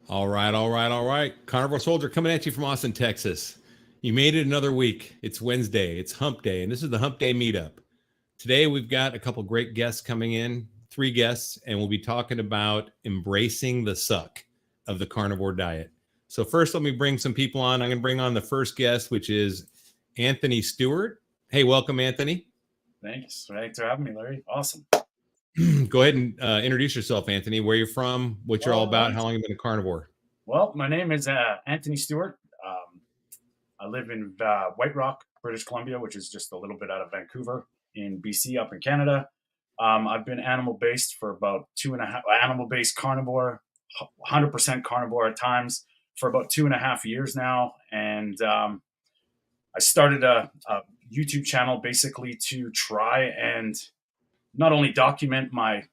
All right, all right, all right. Carnivore Soldier coming at you from Austin, Texas. You made it another week. It's Wednesday. It's Hump Day, and this is the Hump Day meetup. Today, we've got a couple great guests coming in, 3 guests, and we'll be talking about embracing the suck of the carnivore diet. So first, let me bring some people on. I'm going to bring on the first guest, which is Anthony Stewart. Hey, welcome, Anthony. Thanks. Thanks for having me, Larry. Awesome. Go ahead and introduce yourself, Anthony, where you're from, what you're all about, how long you've been a carnivore. Well, my name is Anthony Stewart. I live in White Rock, British Columbia, which is just a little bit out of Vancouver in BC, up in Canada. I've been animal-based for about 2.5, animal-based carnivore, 100% carnivore at times, for about 2.5 years now. And I started a YouTube channel basically to try and not only document my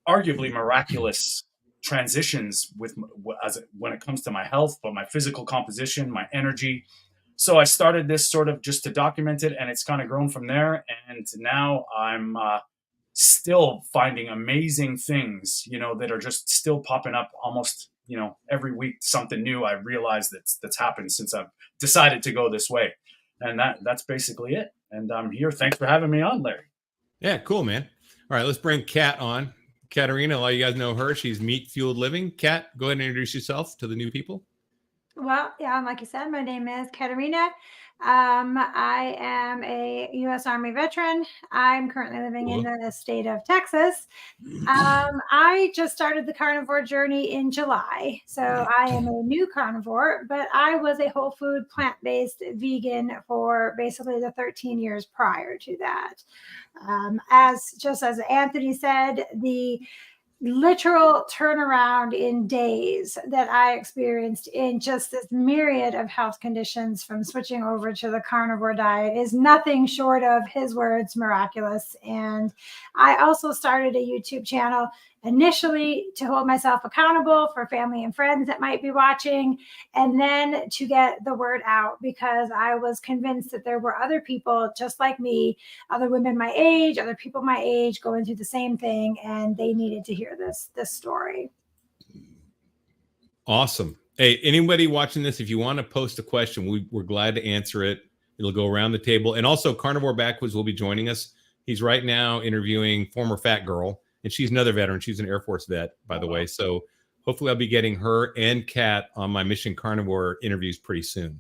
arguably miraculous transitions when it comes to my health, but my physical composition, my energy. So I started this sort of just to document it, and it's kind of grown from there. And now I'm still finding amazing things, that are just still popping up almost, every week, something new I realize that's happened since I've decided to go this way. And that's basically it. And I'm here. Thanks for having me on, Larry. Yeah, cool, man. All right, let's bring Kat on. Katerina, a lot of you guys know her. She's Meat Fueled Living. Kat, go ahead and introduce yourself to the new people. Well, yeah, like you said, my name is Katerina. I am a U.S. Army veteran. I'm currently living in the state of Texas. I just started the carnivore journey in July. So I am a new carnivore, but I was a whole food, plant-based vegan for basically the 13 years prior to that. As Anthony said, the literal turnaround in days that I experienced in just this myriad of health conditions from switching over to the carnivore diet is nothing short of, his words, miraculous. And I also started a YouTube channel initially to hold myself accountable for family and friends that might be watching, and then to get the word out, because I was convinced that there were other people just like me, other women my age, other people my age going through the same thing, and they needed to hear this story. Awesome. Hey, anybody watching this, if you want to post a question, we're glad to answer it. It'll go around the table. And also Carnivore Backwoods will be joining us. He's right now interviewing former Fat Girl, and she's another veteran. She's an Air Force vet, by the way. So hopefully I'll be getting her and Kat on my Mission Carnivore interviews pretty soon.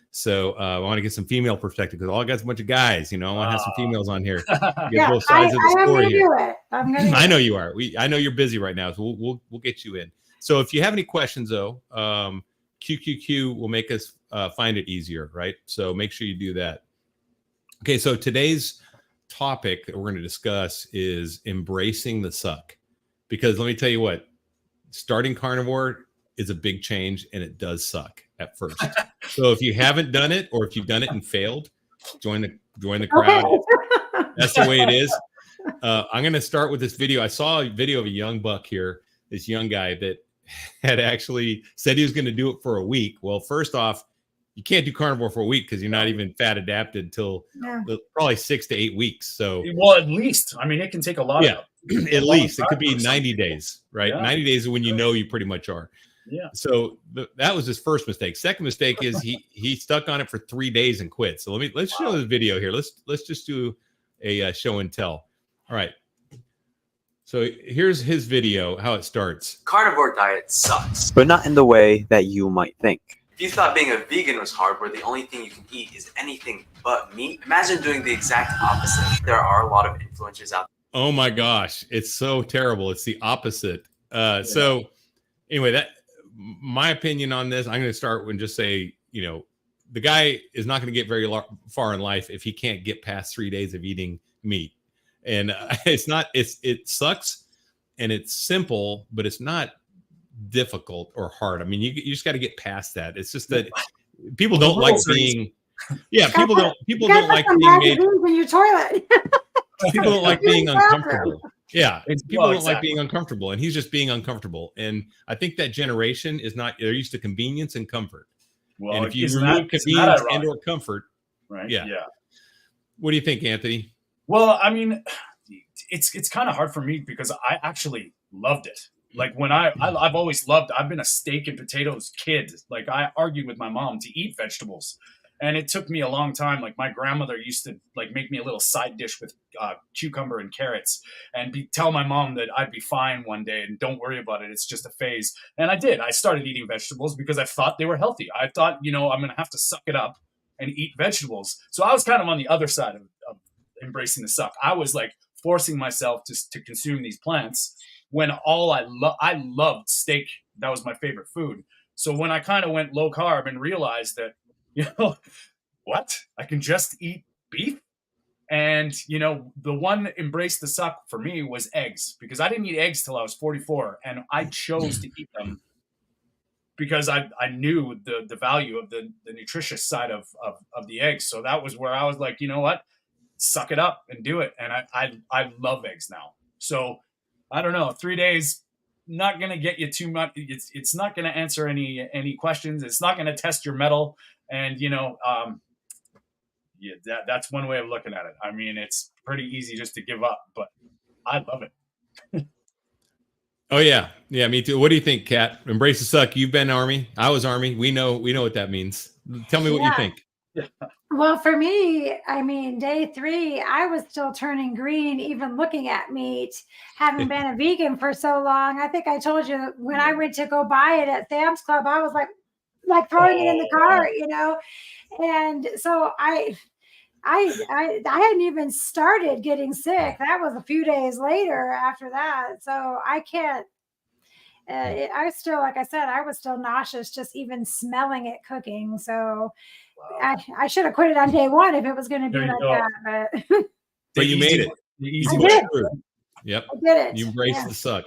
So I want to get some female perspective, because all I got is a bunch of guys. I want to have some females on here. Yeah, both sides of the story here. I know you are. I know you're busy right now, so we'll get you in. So if you have any questions, though, QQQ will make us find it easier, right? So make sure you do that. Okay, so today's topic that we're going to discuss is embracing the suck, because let me tell you what, starting carnivore is a big change, and it does suck at first. So if you haven't done it, or if you've done it and failed, join the crowd. Okay. That's the way it is. I'm going to start with this video. I saw a video of a young buck here, this young guy that had actually said he was going to do it for a week. Well, first off, you can't do carnivore for a week because you're not even fat adapted until probably 6 to 8 weeks. So, well, at least, it can take a lot. Yeah, at least it could be 90 days, right? Yeah. 90 days is when you pretty much are. Yeah. So that was his first mistake. Second mistake is he stuck on it for 3 days and quit. So let's show this video here. Let's just do a show and tell. All right. So here's his video, how it starts. Carnivore diet sucks, but not in the way that you might think. If you thought being a vegan was hard, where the only thing you can eat is anything but meat, imagine doing the exact opposite. There are a lot of influencers out there. Oh my gosh, it's so terrible. It's the opposite. So anyway, that my opinion on this, I'm going to start and just say, the guy is not going to get very far in life if he can't get past 3 days of eating meat. And it sucks, and it's simple, but it's not difficult or hard. You just got to get past that. It's just that people don't like being, people don't like being made in your toilet. People don't like being uncomfortable. Yeah, people don't like being uncomfortable, and he's just being uncomfortable. And I think that generation is not, they're used to convenience and comfort. Well, and if you remove convenience and or comfort, right? Yeah. What do you think, Anthony? Well, it's kind of hard for me because I actually loved it. Like when I've always loved, I've been a steak and potatoes kid. Like I argued with my mom to eat vegetables. And it took me a long time. Like my grandmother used to like make me a little side dish with cucumber and carrots, and tell my mom that I'd be fine one day and don't worry about it. It's just a phase. And I did. I started eating vegetables because I thought they were healthy. I thought, I'm going to have to suck it up and eat vegetables. So I was kind of on the other side of embracing the suck. I was like forcing myself to consume these plants when all I loved steak. That was my favorite food. So when I kind of went low carb and realized that, what? I can just eat beef? And, the one embrace the suck for me was eggs, because I didn't eat eggs till I was 44, and I chose to eat them because I knew the value of the nutritious side of the eggs. So that was where I was like, you know what? Suck it up and do it. And I love eggs now. So I don't know, 3 days, not going to get you too much. It's not going to answer any questions. It's not going to test your mettle. And, that's one way of looking at it. I mean, it's pretty easy just to give up, but I love it. Oh yeah. Yeah, me too. What do you think, Kat? Embrace the suck. You've been Army. I was Army. We know what that means. Tell me what you think. Well, for me, I mean, day 3, I was still turning green, even looking at meat, having been a vegan for so long. I think I told you when I went to go buy it at Sam's Club, I was like throwing it in the cart, And so I hadn't even started getting sick. That was a few days later after that. So I can't, I still, like I said, I was still nauseous just even smelling it cooking. So I should have quit it on day 1 if it was going to be like that. But you made it. I did. Yep. I did it. You embraced the suck.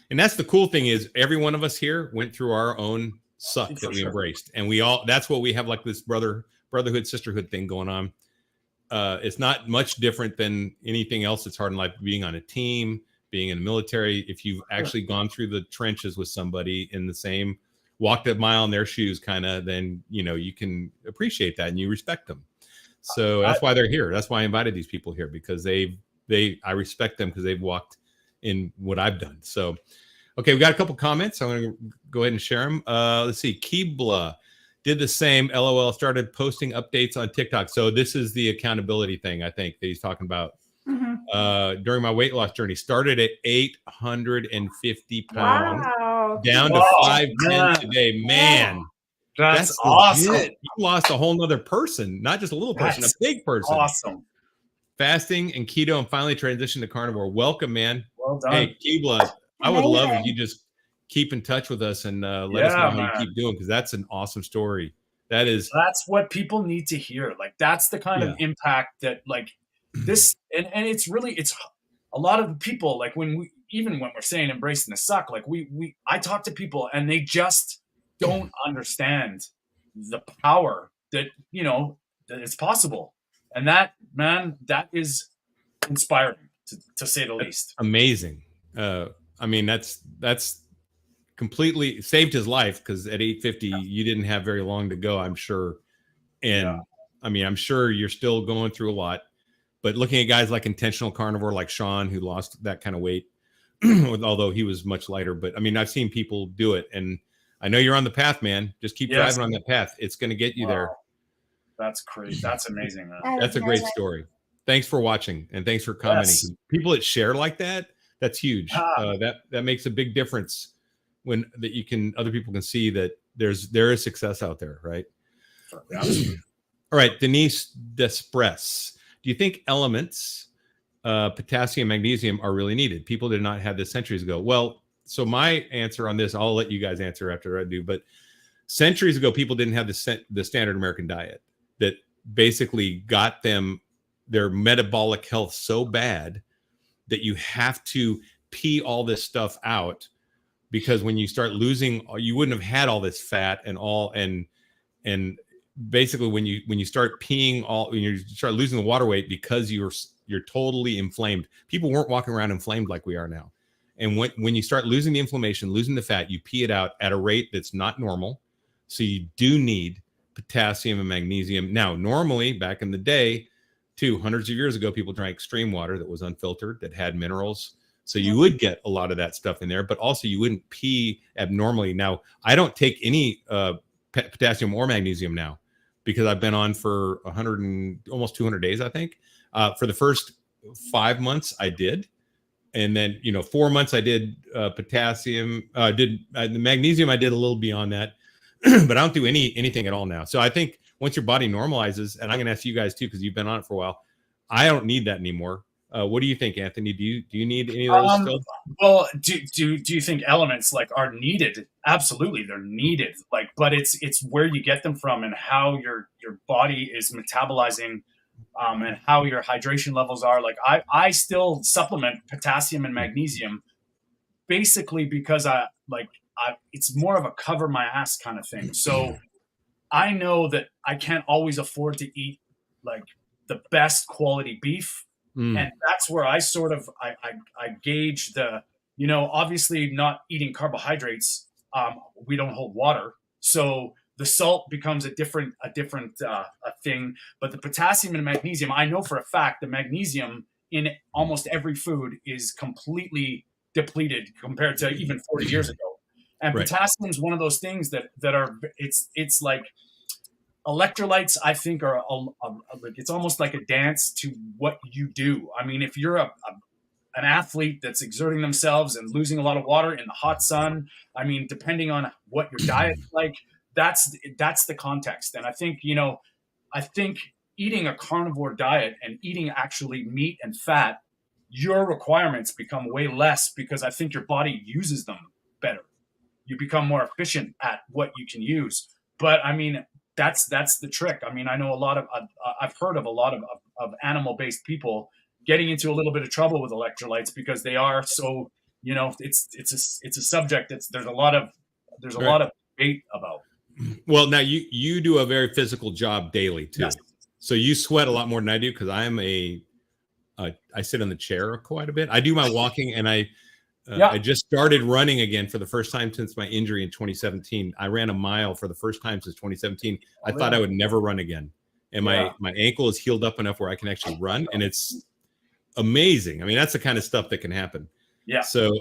And that's the cool thing is every one of us here went through our own suck that we embraced. And that's what we have, like this brotherhood, sisterhood thing going on. It's not much different than anything else that's hard in life, being on a team, being in the military. If you've actually gone through the trenches with somebody in the same, walked a mile in their shoes, kind of, then, you can appreciate that and you respect them. So that's why they're here. That's why I invited these people here, because I respect them because they've walked in what I've done. So, okay, we got a couple comments. I'm going to go ahead and share them. Let's see. Keebla did the same. LOL, started posting updates on TikTok. So this is the accountability thing, I think, that he's talking about. Mm-hmm. During my weight loss journey, started at 850 pounds, down to 510 today. Man, that's awesome. Legit. You lost a whole nother person, not just a little person, a big person. Awesome. Fasting and keto, and finally transitioned to carnivore. Welcome, man. Well done. Hey, Keebla, I would love if you just keep in touch with us and let us know how you keep doing, because that's an awesome story. That's what people need to hear. Like, that's the kind of impact that, like, this, and it's a lot of people, like, when we're saying embracing the suck, like I talk to people and they just don't understand the power that that it's possible. And that, man, that is inspiring to say the least. Amazing. I mean, that's completely saved his life, because at 850 you didn't have very long to go, I'm sure. And I mean, I'm sure you're still going through a lot, but looking at guys like Intentional Carnivore, like Sean, who lost that kind of weight, although he was much lighter, but I mean, I've seen people do it, and I know you're on the path, man. Just keep driving on that path. It's going to get you there. That's crazy. That's amazing, man. That's a great story. Thanks for watching, and thanks for commenting. Yes. People that share like that, that's huge. That makes a big difference when other people can see that there is success out there, right? All right, Denise Despress. Do you think elements, potassium, magnesium, are really needed? People did not have this centuries ago. Well, so my answer on this, I'll let you guys answer after I do, but centuries ago, people didn't have the standard American diet that basically got them their metabolic health so bad that you have to pee all this stuff out, because when you start losing, you wouldn't have had all this fat and basically when you start peeing when you start losing the water weight, because you're totally inflamed. People weren't walking around inflamed like we are now. And when you start losing the inflammation, losing the fat, you pee it out at a rate that's not normal. So you do need potassium and magnesium. Now, normally back in the day, hundreds of years ago, people drank stream water that was unfiltered, that had minerals. So you would get a lot of that stuff in there, but also you wouldn't pee abnormally. Now, I don't take any potassium or magnesium now because I've been on for 100 and almost 200 days, I think. For the first 5 months, I did. And then, 4 months I did potassium, the magnesium. I did a little beyond that, but I don't do anything at all now. So I think once your body normalizes, and I'm going to ask you guys too, because you've been on it for a while, I don't need that anymore. What do you think, Anthony? Do you need any of those still? Well, do you think elements like are needed? Absolutely, they're needed. Like, but it's where you get them from and how your body is metabolizing. And how your hydration levels are. Like I still supplement potassium and magnesium basically because it's more of a cover my ass kind of thing. So I know that I can't always afford to eat like the best quality beef. And that's where I sort of, I gauge the, obviously not eating carbohydrates. We don't hold water. So the salt becomes a different thing, but the potassium and magnesium, I know for a fact the magnesium in almost every food is completely depleted compared to even 40 years ago. And potassium is one of those things that are, it's like electrolytes, I think are, it's almost like a dance to what you do. I mean, if you're an athlete that's exerting themselves and losing a lot of water in the hot sun, I mean, depending on what your diet's like, that's the context. And I think, I think eating a carnivore diet and eating actually meat and fat, your requirements become way less because I think your body uses them better. You become more efficient at what you can use. But I mean, that's the trick. I mean, I know I've heard of a lot of animal-based people getting into a little bit of trouble with electrolytes because they are so, it's a subject there's a lot of debate about. Well, now you do a very physical job daily too. Yes. So you sweat a lot more than I do because I sit in the chair quite a bit. I do my walking and I just started running again for the first time since my injury in 2017. I ran a mile for the first time since 2017. I thought I would never run again. And my ankle is healed up enough where I can actually run. And it's amazing. I mean, that's the kind of stuff that can happen. Yeah. So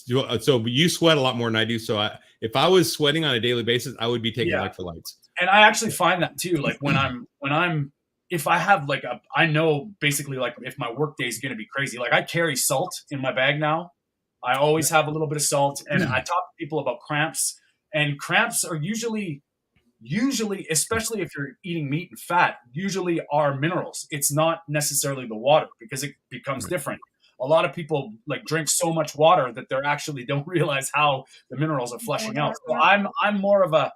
you sweat a lot more than I do. So if I was sweating on a daily basis, I would be taking electrolytes. And I actually find that too. Like if I have I know basically like if my work day is going to be crazy, like I carry salt in my bag now. I always have a little bit of salt, and I talk to people about cramps, and cramps are usually, especially if you're eating meat and fat, usually are minerals. It's not necessarily the water because it becomes different. A lot of people drink so much water that they actually don't realize how the minerals are flushing out. So I'm more of a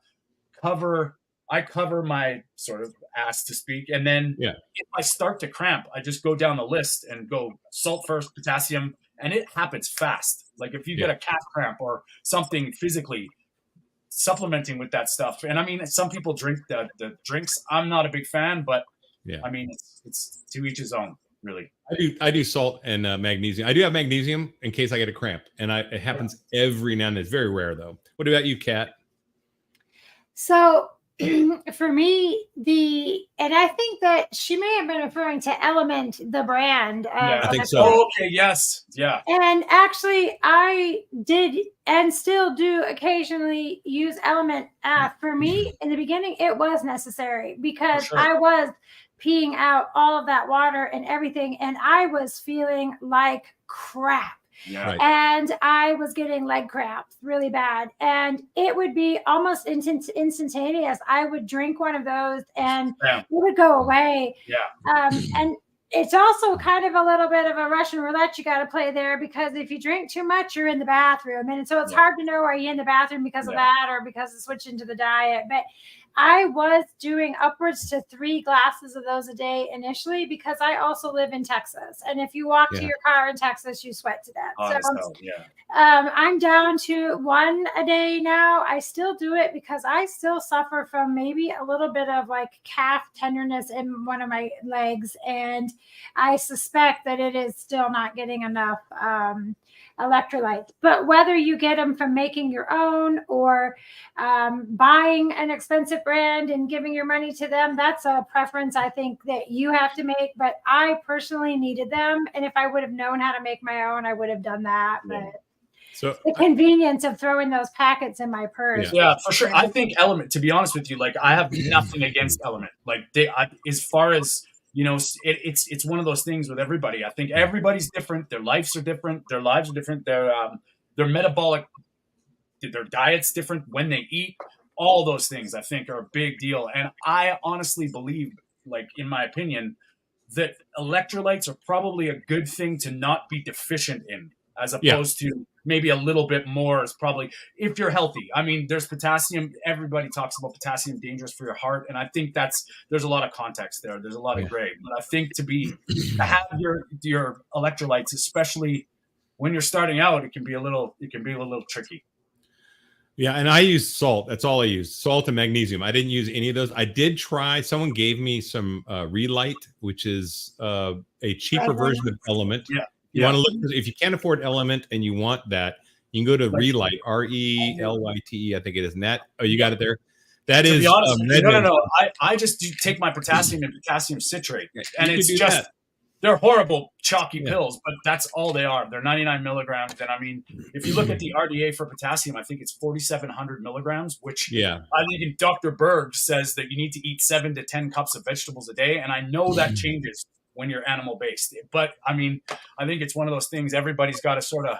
I cover my sort of ass to speak. And then if I start to cramp, I just go down the list and go salt first, potassium, and it happens fast. Like if you get a calf cramp or something physically, supplementing with that stuff. And I mean, some people drink the drinks. I'm not a big fan, but I mean, it's to each his own. Really, I do salt and magnesium. I do have magnesium in case I get a cramp, and it happens every now and then. It's very rare though. What about you, Kat? So for me, and I think that she may have been referring to Element, the brand. I think so. Oh, okay, yes, yeah. And actually, I did and still do occasionally use Element. For me, in the beginning, it was necessary because I was peeing out all of that water and everything, and I was feeling like crap. Yeah. Right. And I was getting leg cramps really bad, and it would be almost instantaneous. I would drink one of those and it would go away. Yeah. And it's also kind of a little bit of a Russian roulette you got to play there, because if you drink too much, you're in the bathroom. And so it's hard to know, are you in the bathroom because of that or because of switching to the diet? But I was doing upwards to 3 glasses of those a day initially, because I also live in Texas. And if you walk to your car in Texas, you sweat to death. I'm down to 1 a day now. I still do it because I still suffer from maybe a little bit of calf tenderness in one of my legs. And I suspect that it is still not getting enough electrolytes. But whether you get them from making your own or buying an expensive brand and giving your money to them, that's a preference I think that you have to make. But I personally needed them. And if I would have known how to make my own, I would have done that. Yeah. But So the convenience of throwing those packets in my purse. Yeah, for sure. I think Element, to be honest with you, like I have nothing against Element. Like as far as, you know, it's one of those things with everybody. I think everybody's different. Their lives are different. Their metabolic, their diet's different when they eat. All those things I think are a big deal. And I honestly believe, like in my opinion, that electrolytes are probably a good thing to not be deficient in, as opposed to maybe a little bit more is probably if you're healthy. I mean, there's potassium. Everybody talks about potassium dangerous for your heart. And I think there's a lot of context there. There's a lot of gray. But I think to have your electrolytes, especially when you're starting out, it can be a little tricky. Yeah, and I use salt. That's all I use. Salt and magnesium. I didn't use any of those. I did try. Someone gave me some Relight, which is a cheaper version of Element. Yeah. You want to look, if you can't afford Element and you want that, you can go to Relight, Relyte, I think it is. And that, oh, you got it there. That is. To be honest, no. I just take my potassium and potassium citrate, and it's just they're horrible chalky pills, but that's all they are. They're 99 milligrams. And I mean, if you look at the RDA for potassium, I think it's 4,700 milligrams, which I think in Dr. Berg says that you need to eat 7 to 10 cups of vegetables a day. And I know that changes when you're animal based, but I mean, I think it's one of those things everybody's got to sort of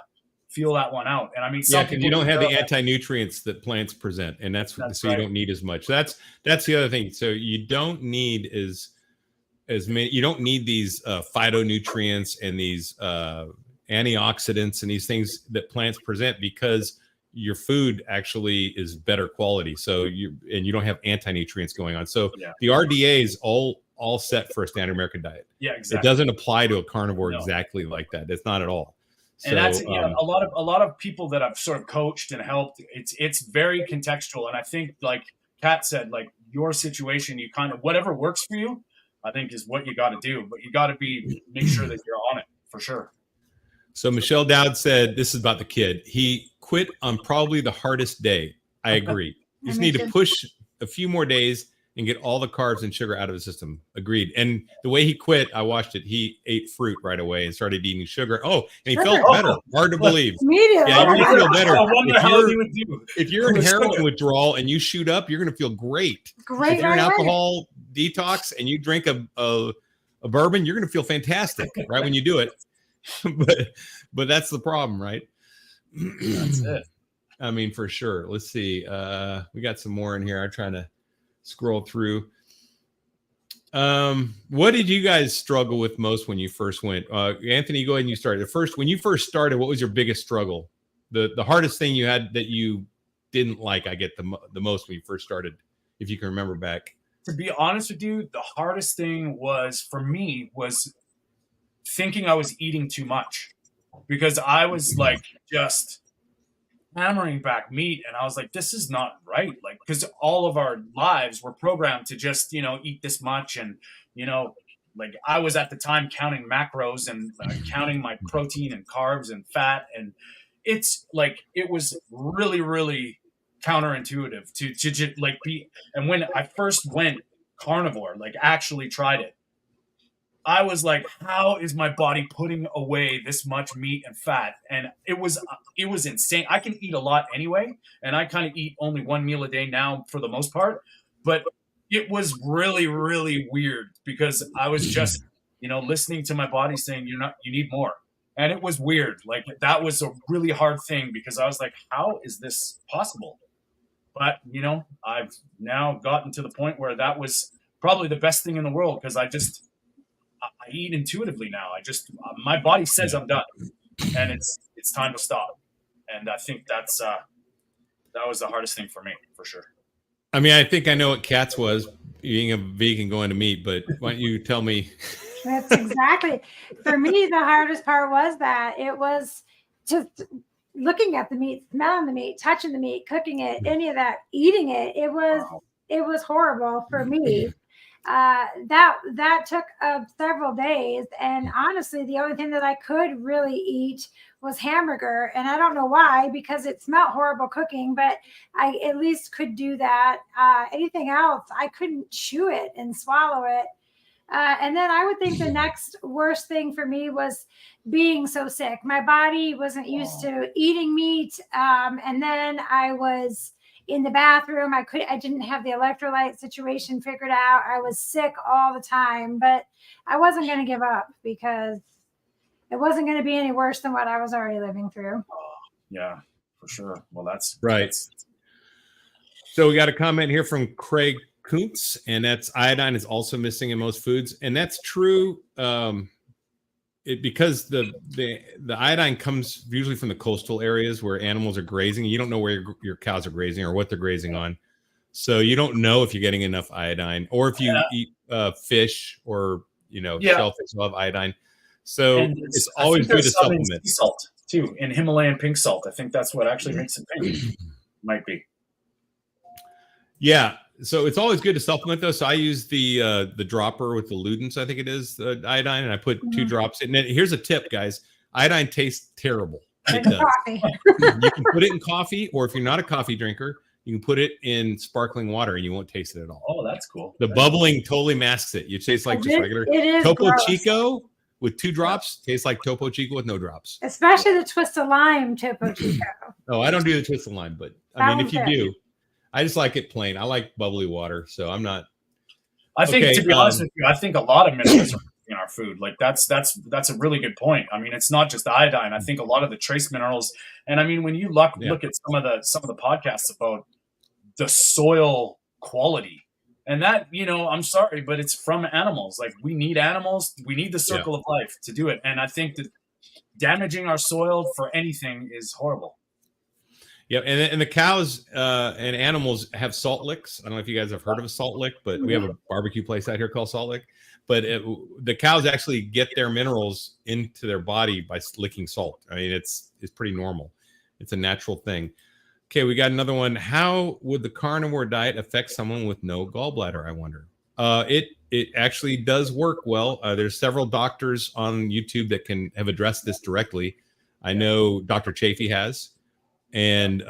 feel that one out. And I mean, because you don't have the anti-nutrients that plants present, and that's so you don't need as much. That's the other thing. So you don't need as many. You don't need these phytonutrients and these antioxidants and these things that plants present, because your food actually is better quality. So you don't have anti-nutrients going on. So the RDA is all set for a standard American diet. Yeah, exactly. It doesn't apply to a carnivore exactly like that. It's not at all. So, and that's a lot of people that I've sort of coached and helped. It's very contextual, and I think, like Kat said, like your situation, you kind of whatever works for you, I think is what you got to do. But you got to make sure that you're on it for sure. So Michelle Dowd said this is about the kid. He quit on probably the hardest day. I agree. You just need to push a few more days and get all the carbs and sugar out of his system. Agreed. And the way he quit, I watched it. He ate fruit right away and started eating sugar. Oh, and he felt better. Hard to believe. Immediately. Yeah, you feel better. I wonder how he would do. If you're in heroin withdrawal and you shoot up, you're going to feel great. If you're in alcohol detox and you drink a bourbon, you're going to feel fantastic right when you do it. But that's the problem, right? That's it. I mean, for sure. Let's see. We got some more in here. I'm trying to scroll through. What did you guys struggle with most when you first went? Anthony, go ahead and you start. When you first started, what was your biggest struggle? The hardest thing you had that you didn't like, I get the most when you first started, if you can remember back. To be honest with you, the hardest thing for me was thinking I was eating too much, because I was like just hammering back meat, and I was like, this is not right. Like, because all of our lives were programmed to just, eat this much. And, like I was at the time counting macros and counting my protein and carbs and fat. And it's like, it was really, really counterintuitive to like be. And when I first went carnivore, like actually tried it, I was like, how is my body putting away this much meat and fat? And it was insane. I can eat a lot anyway, and I kind of eat only one meal a day now for the most part. But it was really, really weird, because I was just, listening to my body saying, you need more. And it was weird. Like, that was a really hard thing, because I was like, how is this possible? But, I've now gotten to the point where that was probably the best thing in the world, because I eat intuitively now. My body says I'm done, and it's time to stop. And I think that was the hardest thing for me, for sure. I mean, I think I know what Kat's was, being a vegan going to meat, but why don't you tell me? That's exactly. For me, the hardest part was that it was just looking at the meat, smelling the meat, touching the meat, cooking it, any of that, eating it. It was horrible for me. That took several days, and honestly, the only thing that I could really eat was hamburger. And I don't know why, because it smelled horrible cooking, but I at least could do that. Anything else, I couldn't chew it and swallow it. And then I would think the next worst thing for me was being so sick. My body wasn't used to eating meat. And then I was in the bathroom. I didn't have the electrolyte situation figured out. I was sick all the time, but I wasn't going to give up because it wasn't going to be any worse than what I was already living through. Yeah, for sure. Well, that's right. So we got a comment here from Craig Kuntz, and that's iodine is also missing in most foods, and that's true. Because the iodine comes usually from the coastal areas where animals are grazing. You don't know where your cows are grazing or what they're grazing on, so you don't know if you're getting enough iodine, or if you eat fish or shellfish will have iodine. So it's always good to supplement. Sea salt too, in Himalayan pink salt. I think that's what actually makes it pink. Might be. Yeah. So it's always good to supplement though. So I use the dropper with the Ludens, I think it is, the iodine, and I put 2 drops in. And here's a tip, guys. Iodine tastes terrible. It does. You can put it in coffee, or if you're not a coffee drinker, you can put it in sparkling water and you won't taste it at all. Oh, that's cool. The bubbling totally masks it. You taste like just regular Topo Chico with 2 drops, tastes like Topo Chico with no drops. Especially the twist of lime Topo Chico. Oh, I don't do the twist of lime, but I mean, if you do, I just like it plain. I like bubbly water, so I'm not. I think, to be honest with you, I think a lot of minerals are in our food. Like that's a really good point. I mean, it's not just iodine. I think a lot of the trace minerals, and I mean, when you look at some of the podcasts about the soil quality, and that, I'm sorry, but it's from animals. Like, we need animals. We need the circle of life to do it. And I think that damaging our soil for anything is horrible. Yeah, and the cows and animals have salt licks. I don't know if you guys have heard of a salt lick, but we have a barbecue place out here called Salt Lick. But the cows actually get their minerals into their body by licking salt. I mean, it's pretty normal. It's a natural thing. Okay, we got another one. How would the carnivore diet affect someone with no gallbladder, I wonder? It actually does work well. There's several doctors on YouTube that have addressed this directly. I know Dr. Chafee has. And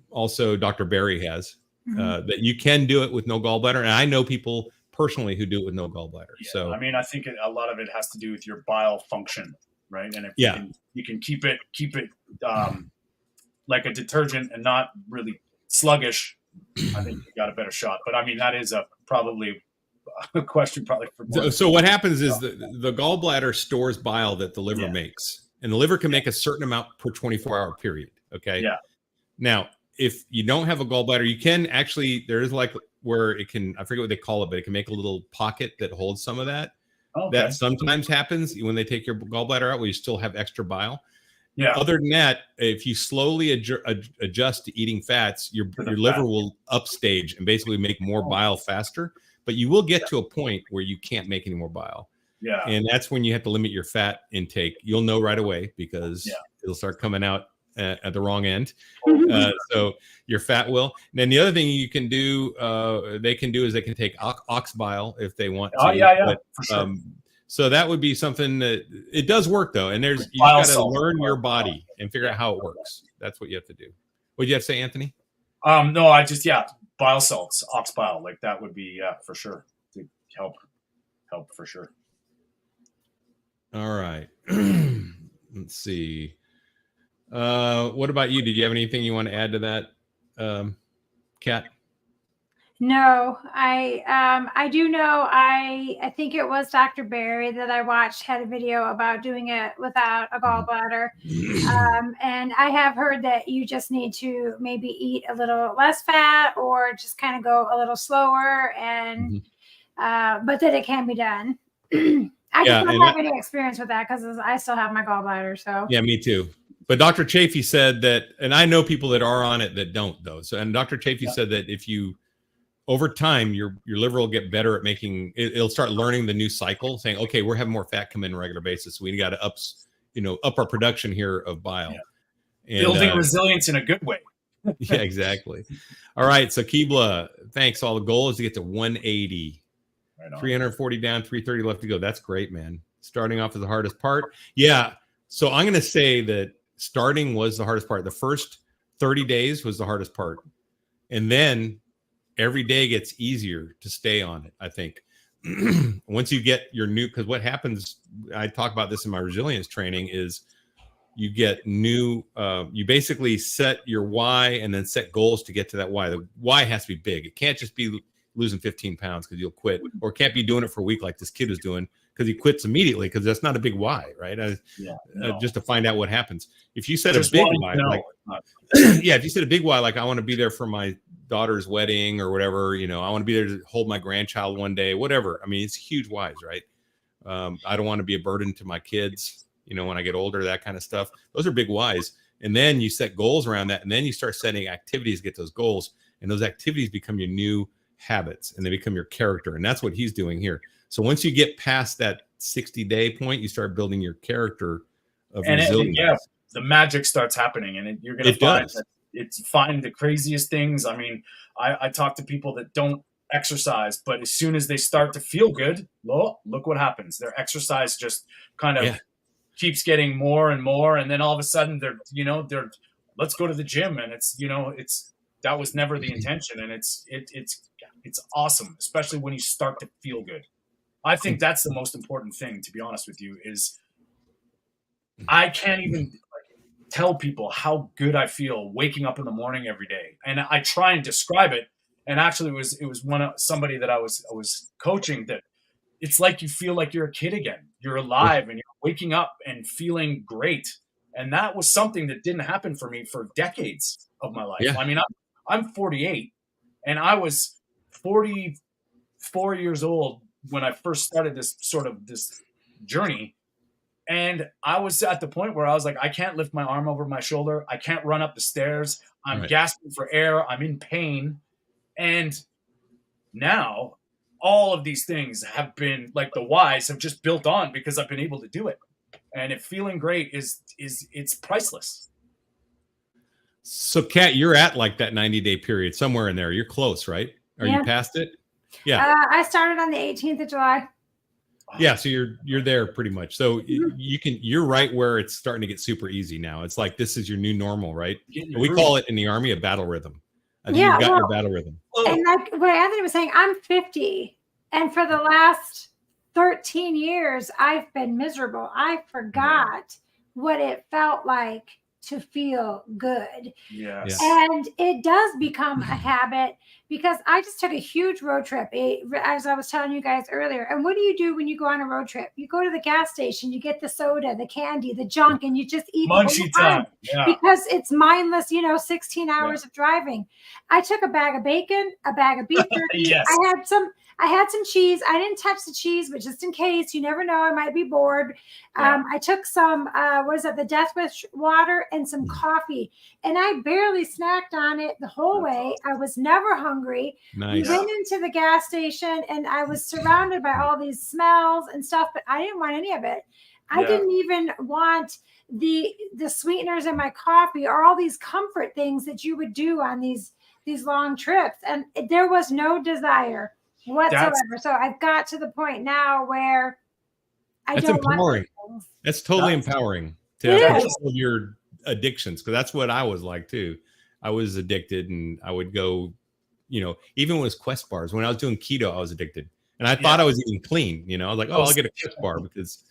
also Dr. Berry has, that you can do it with no gallbladder. And I know people personally who do it with no gallbladder. Yeah, so I mean, I think a lot of it has to do with your bile function, right? And if you can keep it like a detergent and not really sluggish, I think you got a better shot. But I mean, that is probably a question for more. So what happens is the gallbladder stores bile that the liver makes, and the liver can make a certain amount per 24-hour period. Okay. Yeah. Now, if you don't have a gallbladder, you can actually, there's like where it can, I forget what they call it, but it can make a little pocket that holds some of that. Okay. That sometimes happens when they take your gallbladder out, where you still have extra bile. Yeah. Other than that, if you slowly adjust to eating fats, your liver will upstage and basically make more bile faster. But you will get to a point where you can't make any more bile. Yeah. And that's when you have to limit your fat intake. You'll know right away because it'll start coming out at the wrong end. So your fat will. And then the other thing you can do, they can take ox bile if they want to. But, for sure. So that would be something that it does work though. And you got to learn your body and figure out how it works. That's what you have to do. What did you have to say, Anthony? No, I just, bile salts, ox bile, like that would be, for sure, to help for sure. All right. Let's see. What about you? Did you have anything you want to add to that, Kat? No, I do know. I think it was Dr. Berry that I watched had a video about doing it without a gallbladder. And I have heard that you just need to maybe eat a little less fat or just kind of go a little slower, and but that it can be done. I just don't have any experience with that because I still have my gallbladder. So yeah, me too. But Dr. Chafee said that, and I know people that are on it that don't though. So, and Dr. Chafee said that if you, over time, your liver will get better at making, it'll start learning the new cycle, saying, okay, we're having more fat come in on a regular basis. So we got to up our production here of bile. And, building resilience in a good way. Yeah, exactly. All right. So Keebla, thanks. All the goal is to get to 180. Right on. 340 down, 330 left to go. That's great, man. Starting off is the hardest part. Yeah. So I'm going to say that starting was the hardest part. The first 30 days was the hardest part. And then every day gets easier to stay on it, I think. Once you get your new, because what happens, I talk about this in my resilience training, is you get new, you basically set your why and then set goals to get to that why. The why has to be big. It can't just be losing 15 pounds because you'll quit, or can't be doing it for a week like this kid was doing because he quits immediately, because that's not a big why, right? Just to find out what happens. If you set just a big why, like, yeah, if you set a big why, like I want to be there for my daughter's wedding or whatever, you know, I want to be there to hold my grandchild one day, whatever. I mean, it's huge whys, right? I don't want to be a burden to my kids, you know, when I get older, that kind of stuff. Those are big whys. And then you set goals around that, and then you start setting activities to get those goals, and those activities become your new habits, and they become your character. And that's what he's doing here. So once you get past that 60-day point, you start building your character of resilience. Yeah, the magic starts happening, and you're going to find that it's find the craziest things. I mean, I talk to people that don't exercise, but as soon as they start to feel good, look what happens. Their exercise just kind of keeps getting more and more, and then all of a sudden they're let's go to the gym, and that was never the intention, and it's awesome, especially when you start to feel good. I think that's the most important thing, to be honest with you, is I can't even tell people how good I feel waking up in the morning every day. And I try and describe it. And actually it was somebody that I was coaching, that it's like you feel like you're a kid again. You're alive and you're waking up and feeling great. And that was something that didn't happen for me for decades of my life. Yeah. I mean, I'm 48, and I was 44 years old when I first started this journey. And I was at the point where I was like, I can't lift my arm over my shoulder. I can't run up the stairs. I'm gasping for air. I'm in pain. And now all of these things have been like, the whys have just built on because I've been able to do it. And feeling great it's priceless. So Kat, you're at like that 90-day period somewhere in there. You're close, right? Are you past it? Yeah. I started on the 18th of July. Yeah, so you're there pretty much. So you're right where it's starting to get super easy now. It's like this is your new normal, right? We call it in the Army a battle rhythm. I think you've got your battle rhythm. And like what Anthony was saying, I'm 50, and for the last 13 years, I've been miserable. I forgot what it felt like to feel good. Yes. And it does become a habit, because I just took a huge road trip, as I was telling you guys earlier. And what do you do when you go on a road trip? You go to the gas station, you get the soda, the candy, the junk, and you just eat Munchie time. Because it's mindless, 16 hours of driving. I took a bag of bacon, a bag of beef jerky. Yes. I had some cheese. I didn't touch the cheese, but just in case, you never know, I might be bored. I took some, the Death Wish water and some coffee, and I barely snacked on it the whole way. I was never hungry. Nice. We went into the gas station, and I was surrounded by all these smells and stuff, but I didn't want any of it. I didn't even want the sweeteners in my coffee or all these comfort things that you would do on these long trips. And there was no desire whatsoever. So I've got to the point now where that's empowering. That's totally empowering to have control of your addictions, because that's what I was like too. I was addicted, and I would go, even when it was Quest bars. When I was doing keto, I was addicted, and I thought I was eating clean. I was like, oh, I'll get a Quest bar because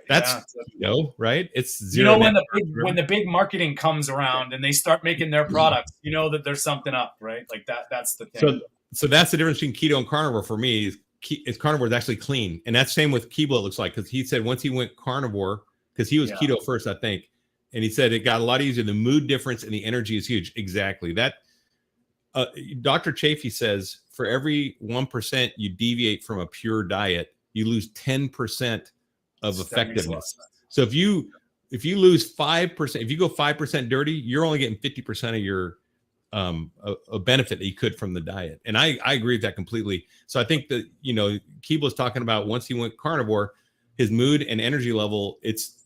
that's keto, right? It's zero. When the big marketing comes around and they start making their products, that there's something up, right? Like that. That's the thing. So that's the difference between keto and carnivore for me. Is carnivore is actually clean, and that's same with Keeble. It looks like, because he said once he went carnivore, because he was keto first, I think, and he said it got a lot easier. The mood difference and the energy is huge. Exactly that. Dr. Chafee says for every 1% you deviate from a pure diet, you lose 10% of effectiveness. So if you lose 5%, if you go 5% dirty, you're only getting 50% of your a benefit that you could from the diet. And I agree with that completely. So I think that, Keeble's talking about once he went carnivore, his mood and energy level, it's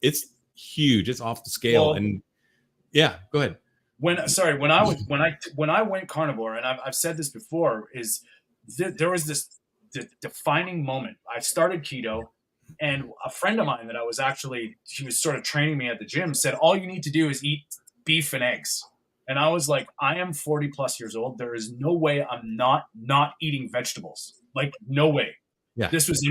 huge. It's off the scale. And go ahead. When I went carnivore, and I've said this before, is there was this defining moment. I started keto, And a friend of mine that she was sort of training me at the gym, said, all you need to do is eat beef and eggs. And I was like, I am 40 plus years old. There is no way I'm not eating vegetables. Like, no way. Yeah. This was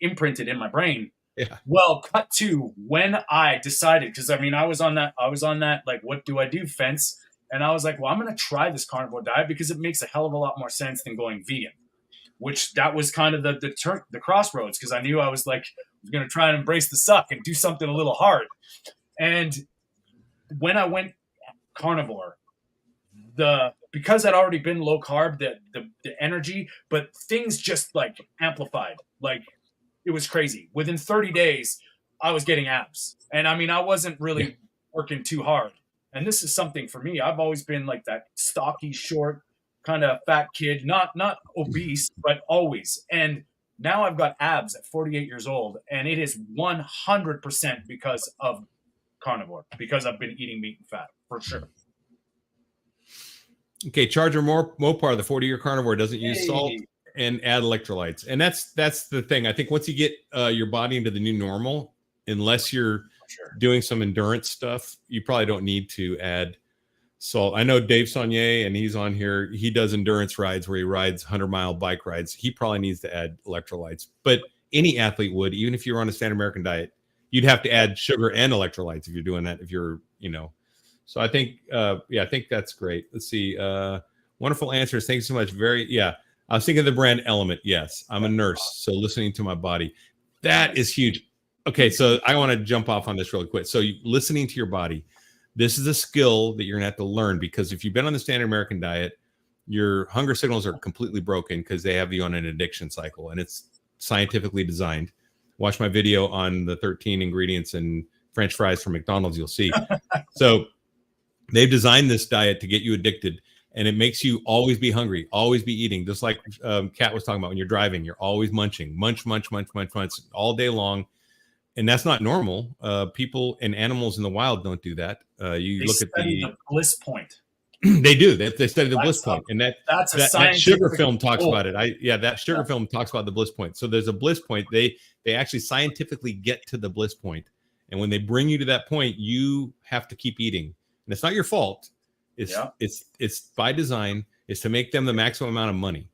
imprinted in my brain. Yeah. Well, cut to when I decided, because I mean, I was on that, like, what do I do fence? And I was like, well, I'm going to try this carnivore diet because it makes a hell of a lot more sense than going vegan, which that was kind of the crossroads. Cause I knew I was like, I was going to try and embrace the suck and do something a little hard. And when I went carnivore, because I'd already been low carb, the energy, but things just like amplified. Like, it was crazy. Within 30 days, I was getting abs. And I mean, I wasn't really working too hard. And this is something for me. I've always been like that stocky, short, kind of fat kid, not obese, but always. And now I've got abs at 48 years old, and it is 100% because of carnivore, because I've been eating meat and fat, for sure. Okay, Charger Mopar, the 40-year carnivore, doesn't use salt and add electrolytes. And that's the thing. I think once you get your body into the new normal, unless you're doing some endurance stuff, you probably don't need to add salt. I know Dave Saunier, and he's on here. He does endurance rides where he rides 100-mile bike rides. He probably needs to add electrolytes. But any athlete would, even if you're on a standard American diet, you'd have to add sugar and electrolytes if you're doing that, if you're, So I think, I think that's great. Let's see. Wonderful answers. Thank you so much. I was thinking of the brand Element. Yes, I'm a nurse, so listening to my body. That is huge. Okay, so I want to jump off on this really quick. So listening to your body, this is a skill that you're going to have to learn, because if you've been on the standard American diet, your hunger signals are completely broken because they have you on an addiction cycle, and it's scientifically designed. Watch my video on the 13 ingredients in French fries from McDonald's, you'll see. So they've designed this diet to get you addicted, and it makes you always be hungry, always be eating. Just like Kat was talking about, when you're driving, you're always munching, munch all day long. And that's not normal. People and animals in the wild don't do that. They look at the bliss point. They do. They study the bliss point, and that sugar film talks about it. That sugar film talks about the bliss point. So there's a bliss point. They actually scientifically get to the bliss point, and when they bring you to that point, you have to keep eating. And it's not your fault. It's by design. It's to make them the maximum amount of money.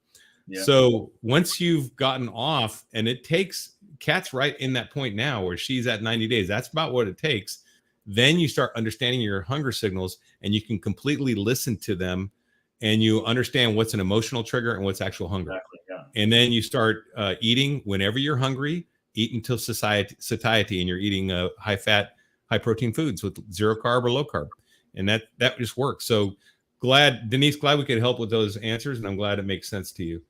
Yeah. So once you've gotten off, and it takes, Kat's right in that point now where she's at 90 days. That's about what it takes. Then you start understanding your hunger signals, and you can completely listen to them, and you understand what's an emotional trigger and what's actual hunger. Exactly, yeah. And then you start eating whenever you're hungry, eat until satiety, and you're eating high fat, high protein foods with zero carb or low carb. And that just works. So Denise, glad we could help with those answers. And I'm glad it makes sense to you.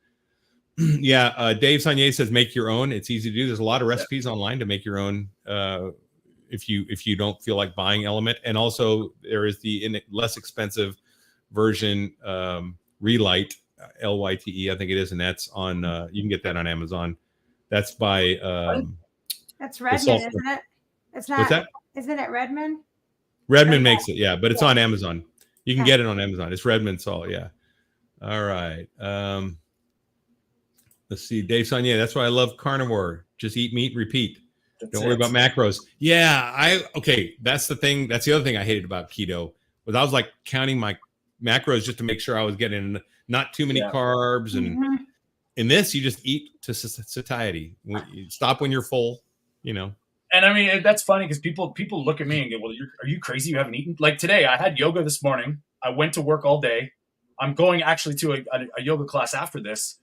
Dave Saunier says, make your own. It's easy to do. There's a lot of recipes online to make your own. If you don't feel like buying Element. And also there is the less expensive version, Relight, Lyte, I think it is. And that's on, you can get that on Amazon. That's by, that's Redmond, isn't it? It's not, what's that? Isn't it Redmond? Redmond makes it. Yeah. But it's on Amazon. You can get it on Amazon. It's Redmond salt. Yeah. All right. Let's see. Dave Saunier. That's why I love carnivore. Just eat meat, repeat. Don't worry about macros. Yeah, okay. That's the thing. That's the other thing I hated about keto was I was like counting my macros just to make sure I was getting not too many carbs. And in this, you just eat to satiety. You stop when you're full, And I mean, that's funny because people look at me and go, well, are you crazy? You haven't eaten? Like today, I had yoga this morning. I went to work all day. I'm going actually to a yoga class after this.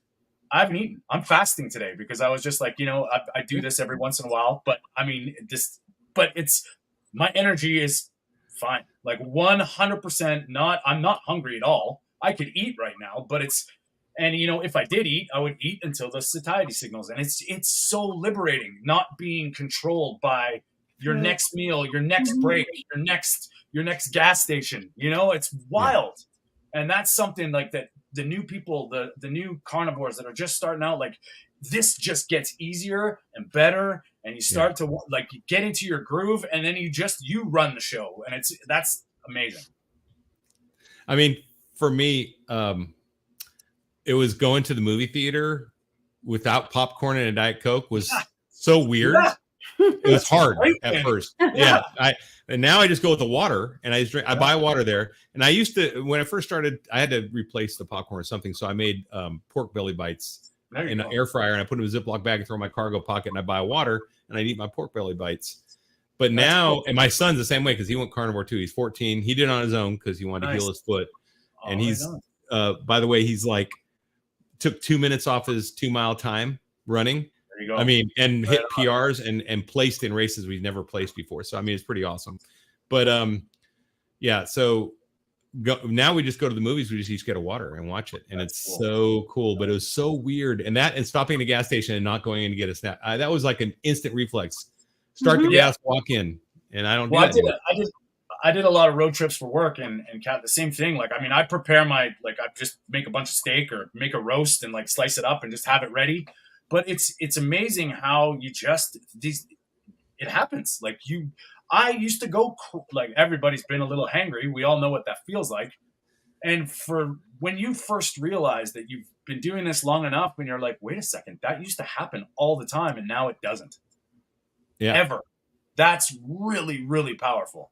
I haven't eaten. I'm fasting today because I was just like, I do this every once in a while, but I mean, my energy is fine. Like 100% I'm not hungry at all. I could eat right now, but if I did eat, I would eat until the satiety signals. And it's so liberating not being controlled by your next meal, your next break, your next gas station, it's wild. Yeah. And that's something like that. The new people, the new carnivores that are just starting out, like this just gets easier and better, and you start to like get into your groove, and then you run the show, and that's amazing. I mean, for me, it was going to the movie theater without popcorn and a Diet Coke was so weird. Yeah. It was hard Great at thing. first. Yeah. And now I just go with the water, and I just drink. I buy water there. And I used to, when I first started, I had to replace the popcorn or something. So I made pork belly bites in an air fryer, and I put them in a Ziploc bag and throw in my cargo pocket, and I buy water and I eat my pork belly bites. But now, and my son's the same way because he went carnivore too. He's 14. He did it on his own because he wanted to heal his foot. And he's, by the way, he's like, took 2 minutes off his 2-mile time running. There you go. I mean, and hit PRs and placed in races we've never placed before. So, I mean, it's pretty awesome. But yeah, so now we just go to the movies. We just each get a water and watch it. And it's so cool. But it was so weird. And that, and stopping at a gas station and not going in to get a snack, that was like an instant reflex. Start the gas, walk in. And I don't do that. I did a lot of road trips for work, and the same thing. Like, I mean, I prepare I just make a bunch of steak or make a roast and like slice it up and just have it ready. But it's amazing how you just it happens. Like I used to go, like, everybody's been a little hangry. We all know what that feels like. And for when you first realize that you've been doing this long enough, and you're like, wait a second, that used to happen all the time, and now it doesn't. Yeah. Ever. That's really, really powerful.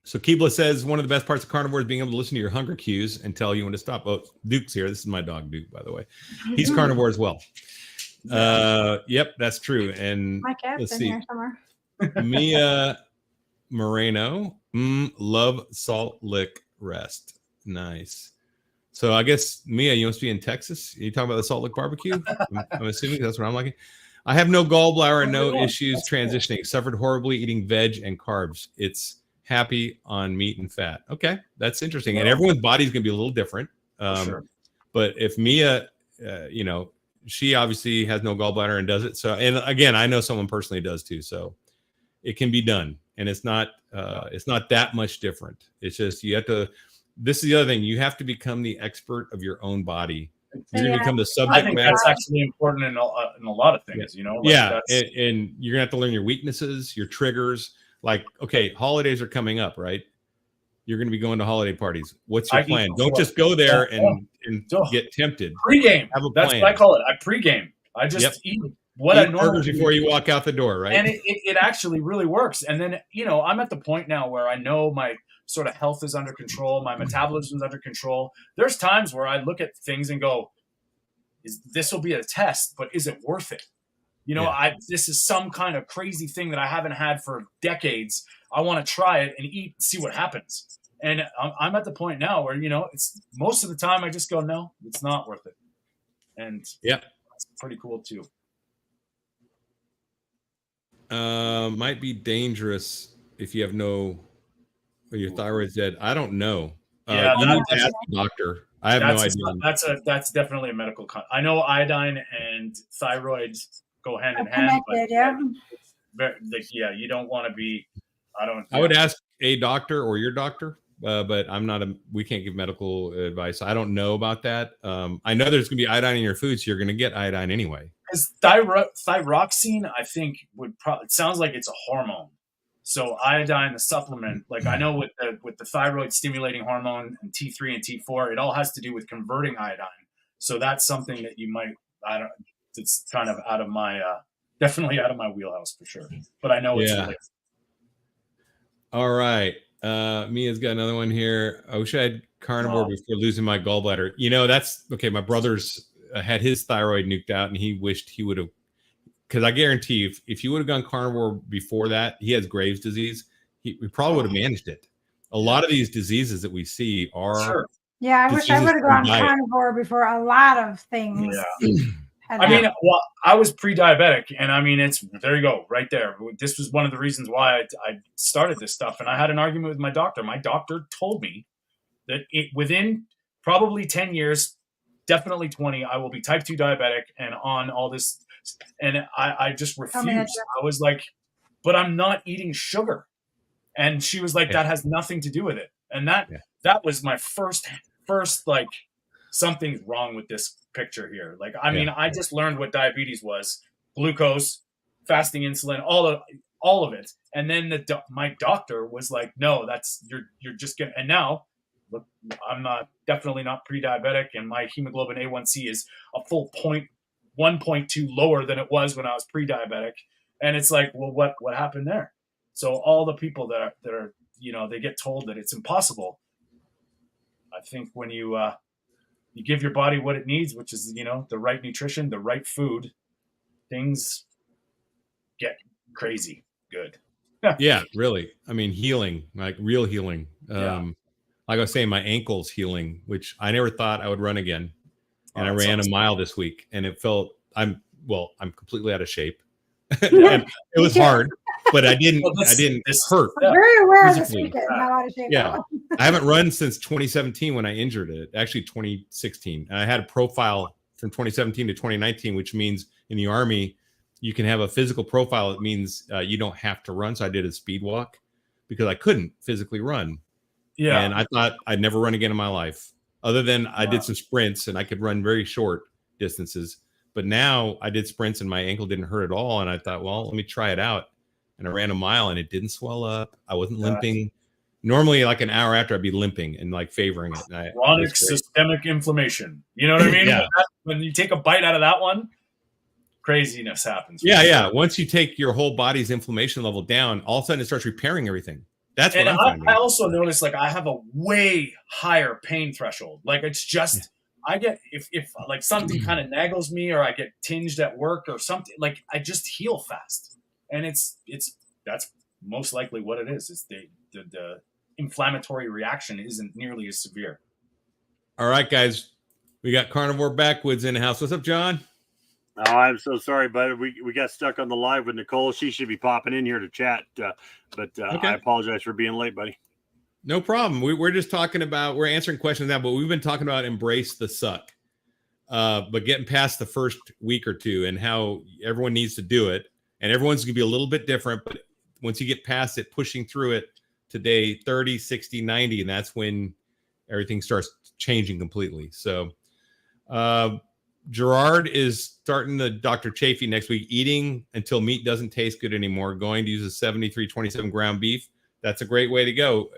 So Keebla says one of the best parts of carnivore is being able to listen to your hunger cues and tell you when to stop. Oh, Duke's here. This is my dog, Duke, by the way. He's carnivore as well. Yep, that's true. And My cat's in here somewhere. Mia Moreno, love Salt Lick Rest. Nice. So I guess, Mia, you must be in Texas. Are you talking about the Salt Lick barbecue? I'm assuming that's what I'm liking. I have no gallbladder and no issues transitioning. Suffered horribly eating veg and carbs. It's happy on meat and fat. Okay, that's interesting. And everyone's body's going to be a little different. Sure. But if Mia, she obviously has no gallbladder and does it. So, and again, I know someone personally does too. So it can be done, and it's not that much different. It's just you have to. This is the other thing. You have to become the expert of your own body. You're going to become the subject I think matter. that's actually important in a lot of things. You know. Like and you're going to have to learn your weaknesses, your triggers. Like, okay, holidays are coming up, right? You're going to be going to holiday parties. What's your plan? Don't just go there and get tempted. Pre-game. Have a That's plan. what I call it. I pre-game. I just eat what I normally do before you walk out the door, right? And it actually really works. And then, I'm at the point now where I know my sort of health is under control. My metabolism is under control. There's times where I look at things and go, this will be a test, but is it worth it? This is some kind of crazy thing that I haven't had for decades. I want to try it and eat, and see what happens. And I'm at the point now where, it's most of the time I just go, no, it's not worth it. And it's pretty cool too. Might be dangerous if you have your thyroid's dead. I don't know. You need to ask the doctor. I have no idea. That's definitely a medical. I know iodine and thyroid go hand in hand. But you don't want to be. I would ask a doctor or your doctor, but we can't give medical advice. I don't know about that. I know there's going to be iodine in your food, so you're going to get iodine anyway. Because thyroxine, I think, it sounds like it's a hormone. So iodine, the supplement, like I know with the thyroid stimulating hormone and T3 and T4, it all has to do with converting iodine. So that's something that you might, it's kind of out of my, definitely out of my wheelhouse for sure. But I know it's related. All right. Mia's got another one here. I wish I had carnivore before losing my gallbladder. That's okay. My brother's had his thyroid nuked out, and he wished he would have. Because I guarantee you, if you would have gone carnivore before that, he has Graves' disease. We probably would have managed it. A lot of these diseases that we see are. Sure. Yeah, I wish I would have gone carnivore before a lot of things. Yeah. I was pre-diabetic, and there you go, right there. This was one of the reasons why I started this stuff, and I had an argument with my doctor. My doctor told me that within probably 10 years, definitely 20, I will be type 2 diabetic and on all this. And I just refused. I was like, but I'm not eating sugar. And she was like, that has nothing to do with it. And that was my first like, something's wrong with this picture here. Like, I just learned what diabetes was: glucose, fasting insulin, all of it. And then my doctor was like, no, you're just gonna. And now, look, I'm definitely not pre-diabetic, and my hemoglobin A1C is a full 0.1 1.2 lower than it was when I was pre-diabetic. And it's like, well, what happened there? So all the people that are they get told that it's impossible. I think when you give your body what it needs, which is the right nutrition, the right food, things get crazy good. Yeah, really. I mean, healing, like real healing. Yeah. Like I was saying, my ankle's healing, which I never thought I would run again. And I ran awesome. a mile this week, and it felt I'm completely out of shape. Yeah. And it was hard, but I didn't hurt. I'm very aware of this physically. weekend how out of shape Yeah. I was. I haven't run since 2017 when I injured it. Actually, 2016. And I had a profile from 2017 to 2019, which means in the Army, you can have a physical profile. It means you don't have to run. So I did a speed walk because I couldn't physically run. Yeah. And I thought I'd never run again in my life, other than I did some sprints and I could run very short distances. But now I did sprints and my ankle didn't hurt at all. And I thought, well, let me try it out. And I ran a mile and it didn't swell up. I wasn't limping. Normally, like an hour after, I'd be limping and like favoring it. Chronic systemic inflammation. You know what I mean? Yeah. When you take a bite out of that one, craziness happens. Yeah. Once you take your whole body's inflammation level down, all of a sudden it starts repairing everything. That's what I'm finding. I also noticed, like, I have a way higher pain threshold. Like, it's just, I get, if like something kind of naggles me or I get tinged at work or something, like, I just heal fast. And that's most likely what it is. It's the inflammatory reaction isn't nearly as severe. All right, guys. We got Carnivore Backwoods in the house. What's up, John? Oh, I'm so sorry, but we got stuck on the live with Nicole. She should be popping in here to chat, but Okay. I apologize for being late, buddy. No problem. We're just talking about, we're answering questions now, but we've been talking about embrace the suck. But getting past the first week or two and how everyone needs to do it. And everyone's going to be a little bit different, but once you get past it, pushing through it to day 30, 60, 90, and that's when everything starts changing completely. So, Gerard is starting the Dr. Chafee next week, eating until meat doesn't taste good anymore, going to use a 73-27 ground beef. That's a great way to go.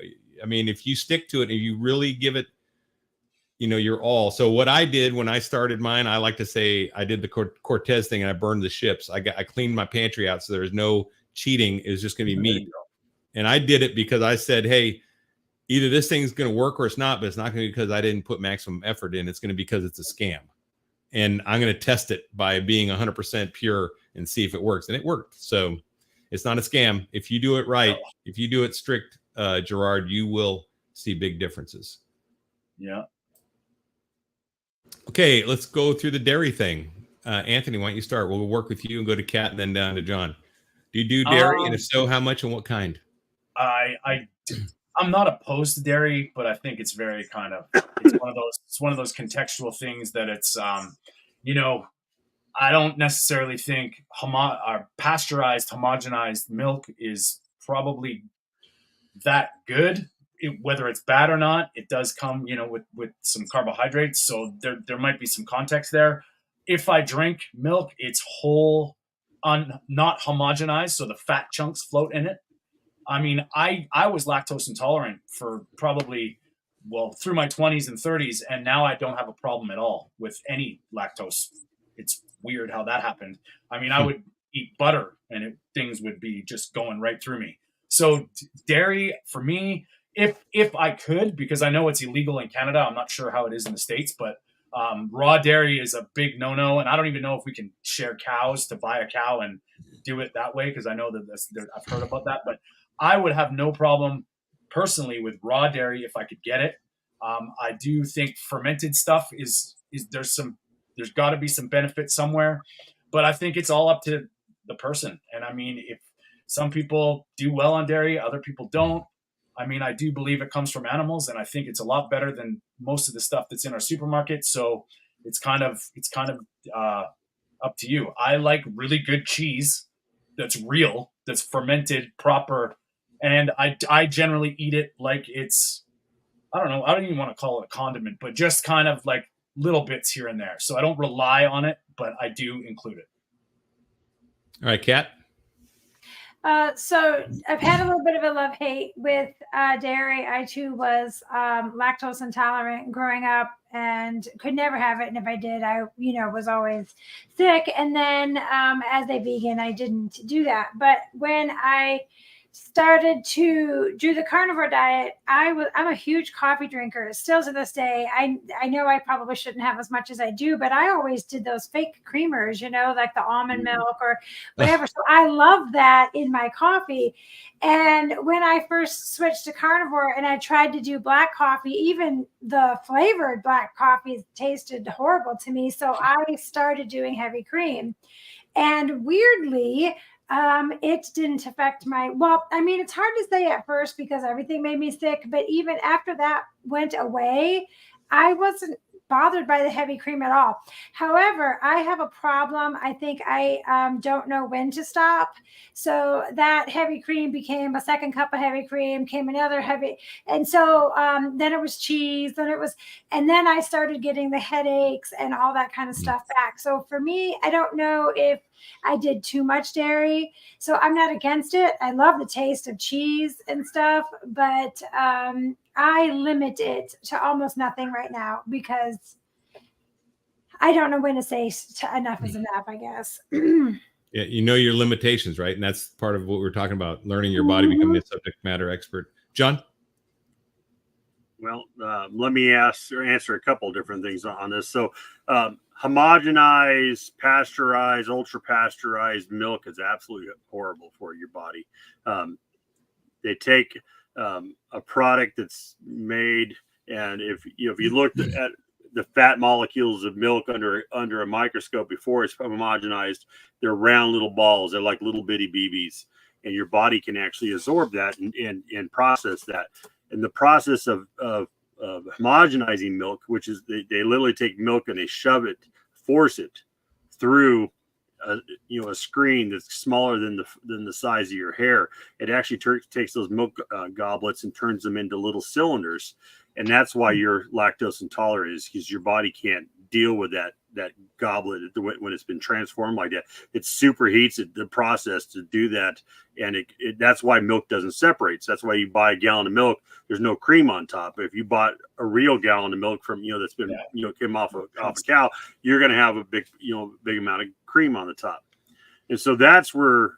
I mean, if you stick to it and you really give it, your all. So what I did when I started mine, I like to say I did the Cortez thing and I burned the ships. I cleaned my pantry out. So there's no cheating. It was just going to be meat. And I did it because I said, hey, either this thing's going to work or it's not, but it's not going to be because I didn't put maximum effort in. It's going to be because it's a scam. And I'm going to test it by being 100% pure and see if it works. And it worked. So it's not a scam. If you do it right, if you do it strict, Gerard, you will see big differences. Yeah. Okay, let's go through the dairy thing. Anthony, why don't you start? We'll work with you and go to Kat and then down to John. Do you do dairy? And if so, how much and what kind? I'm not opposed to dairy, but I think it's very kind of, it's one of those contextual things that it's, I don't necessarily think pasteurized, homogenized milk is probably that good. Whether it's bad or not, it does come, with some carbohydrates. So there might be some context there. If I drink milk, it's whole, not homogenized, so the fat chunks float in it. I mean, I was lactose intolerant for probably, through my 20s and 30s, and now I don't have a problem at all with any lactose. It's weird how that happened. I mean, I would eat butter and things would be just going right through me. So dairy for me, if I could, because I know it's illegal in Canada, I'm not sure how it is in the States, but raw dairy is a big no-no. And I don't even know if we can share cows to buy a cow and do it that way, because I know that I've heard about that. But I would have no problem personally with raw dairy if I could get it. I do think fermented stuff is there's got to be some benefit somewhere, but I think it's all up to the person. And I mean, if some people do well on dairy, other people don't. I mean, I do believe it comes from animals, and I think it's a lot better than most of the stuff that's in our supermarket. So it's kind of up to you. I like really good cheese that's real, that's fermented proper. And I generally eat it like it's, I don't know, I don't even want to call it a condiment, but just kind of like little bits here and there. So I don't rely on it, but I do include it. All right, Kat. So I've had a little bit of a love-hate with dairy. I too was lactose intolerant growing up and could never have it. And if I did, I, was always sick. And then as a vegan, I didn't do that. But when I started to do the carnivore diet, I'm a huge coffee drinker still to this day. I know I probably shouldn't have as much as I do, but I always did those fake creamers, like the almond milk or whatever. So I love that in my coffee. And when I first switched to carnivore and I tried to do black coffee, even the flavored black coffee tasted horrible to me. So I started doing heavy cream. And weirdly, it didn't affect it's hard to say at first because everything made me sick, but even after that went away, I wasn't bothered by the heavy cream at all. However, I have a problem. I think I don't know when to stop. So that heavy cream became a second cup of heavy cream, came another heavy. And so then it was cheese, and then I started getting the headaches and all that kind of stuff back. So for me, I don't know if I did too much dairy. So I'm not against it. I love the taste of cheese and stuff, but I limit it to almost nothing right now because I don't know when to say enough is enough, I guess. Yeah, your limitations, right? And that's part of what we're talking about, learning your body, becoming a subject matter expert. John? Well, let me answer a couple different things on this. So homogenized, pasteurized, ultra pasteurized milk is absolutely horrible for your body. They take a product that's made, and if you looked at the fat molecules of milk under a microscope before it's homogenized, they're round little balls. They're like little bitty BBs, and your body can actually absorb that and process that. And the process of homogenizing milk, which is they literally take milk and they force it through a screen that's smaller than the size of your hair. It actually takes those milk goblets and turns them into little cylinders, and that's why you're lactose intolerant, is because your body can't deal with that goblet when it's been transformed like that. It superheats the process to do that, and that's why milk doesn't separate. So that's why you buy a gallon of milk, there's no cream on top. If you bought a real gallon of milk from that's been came off a cow, you're going to have a big amount of cream on the top. And so that's where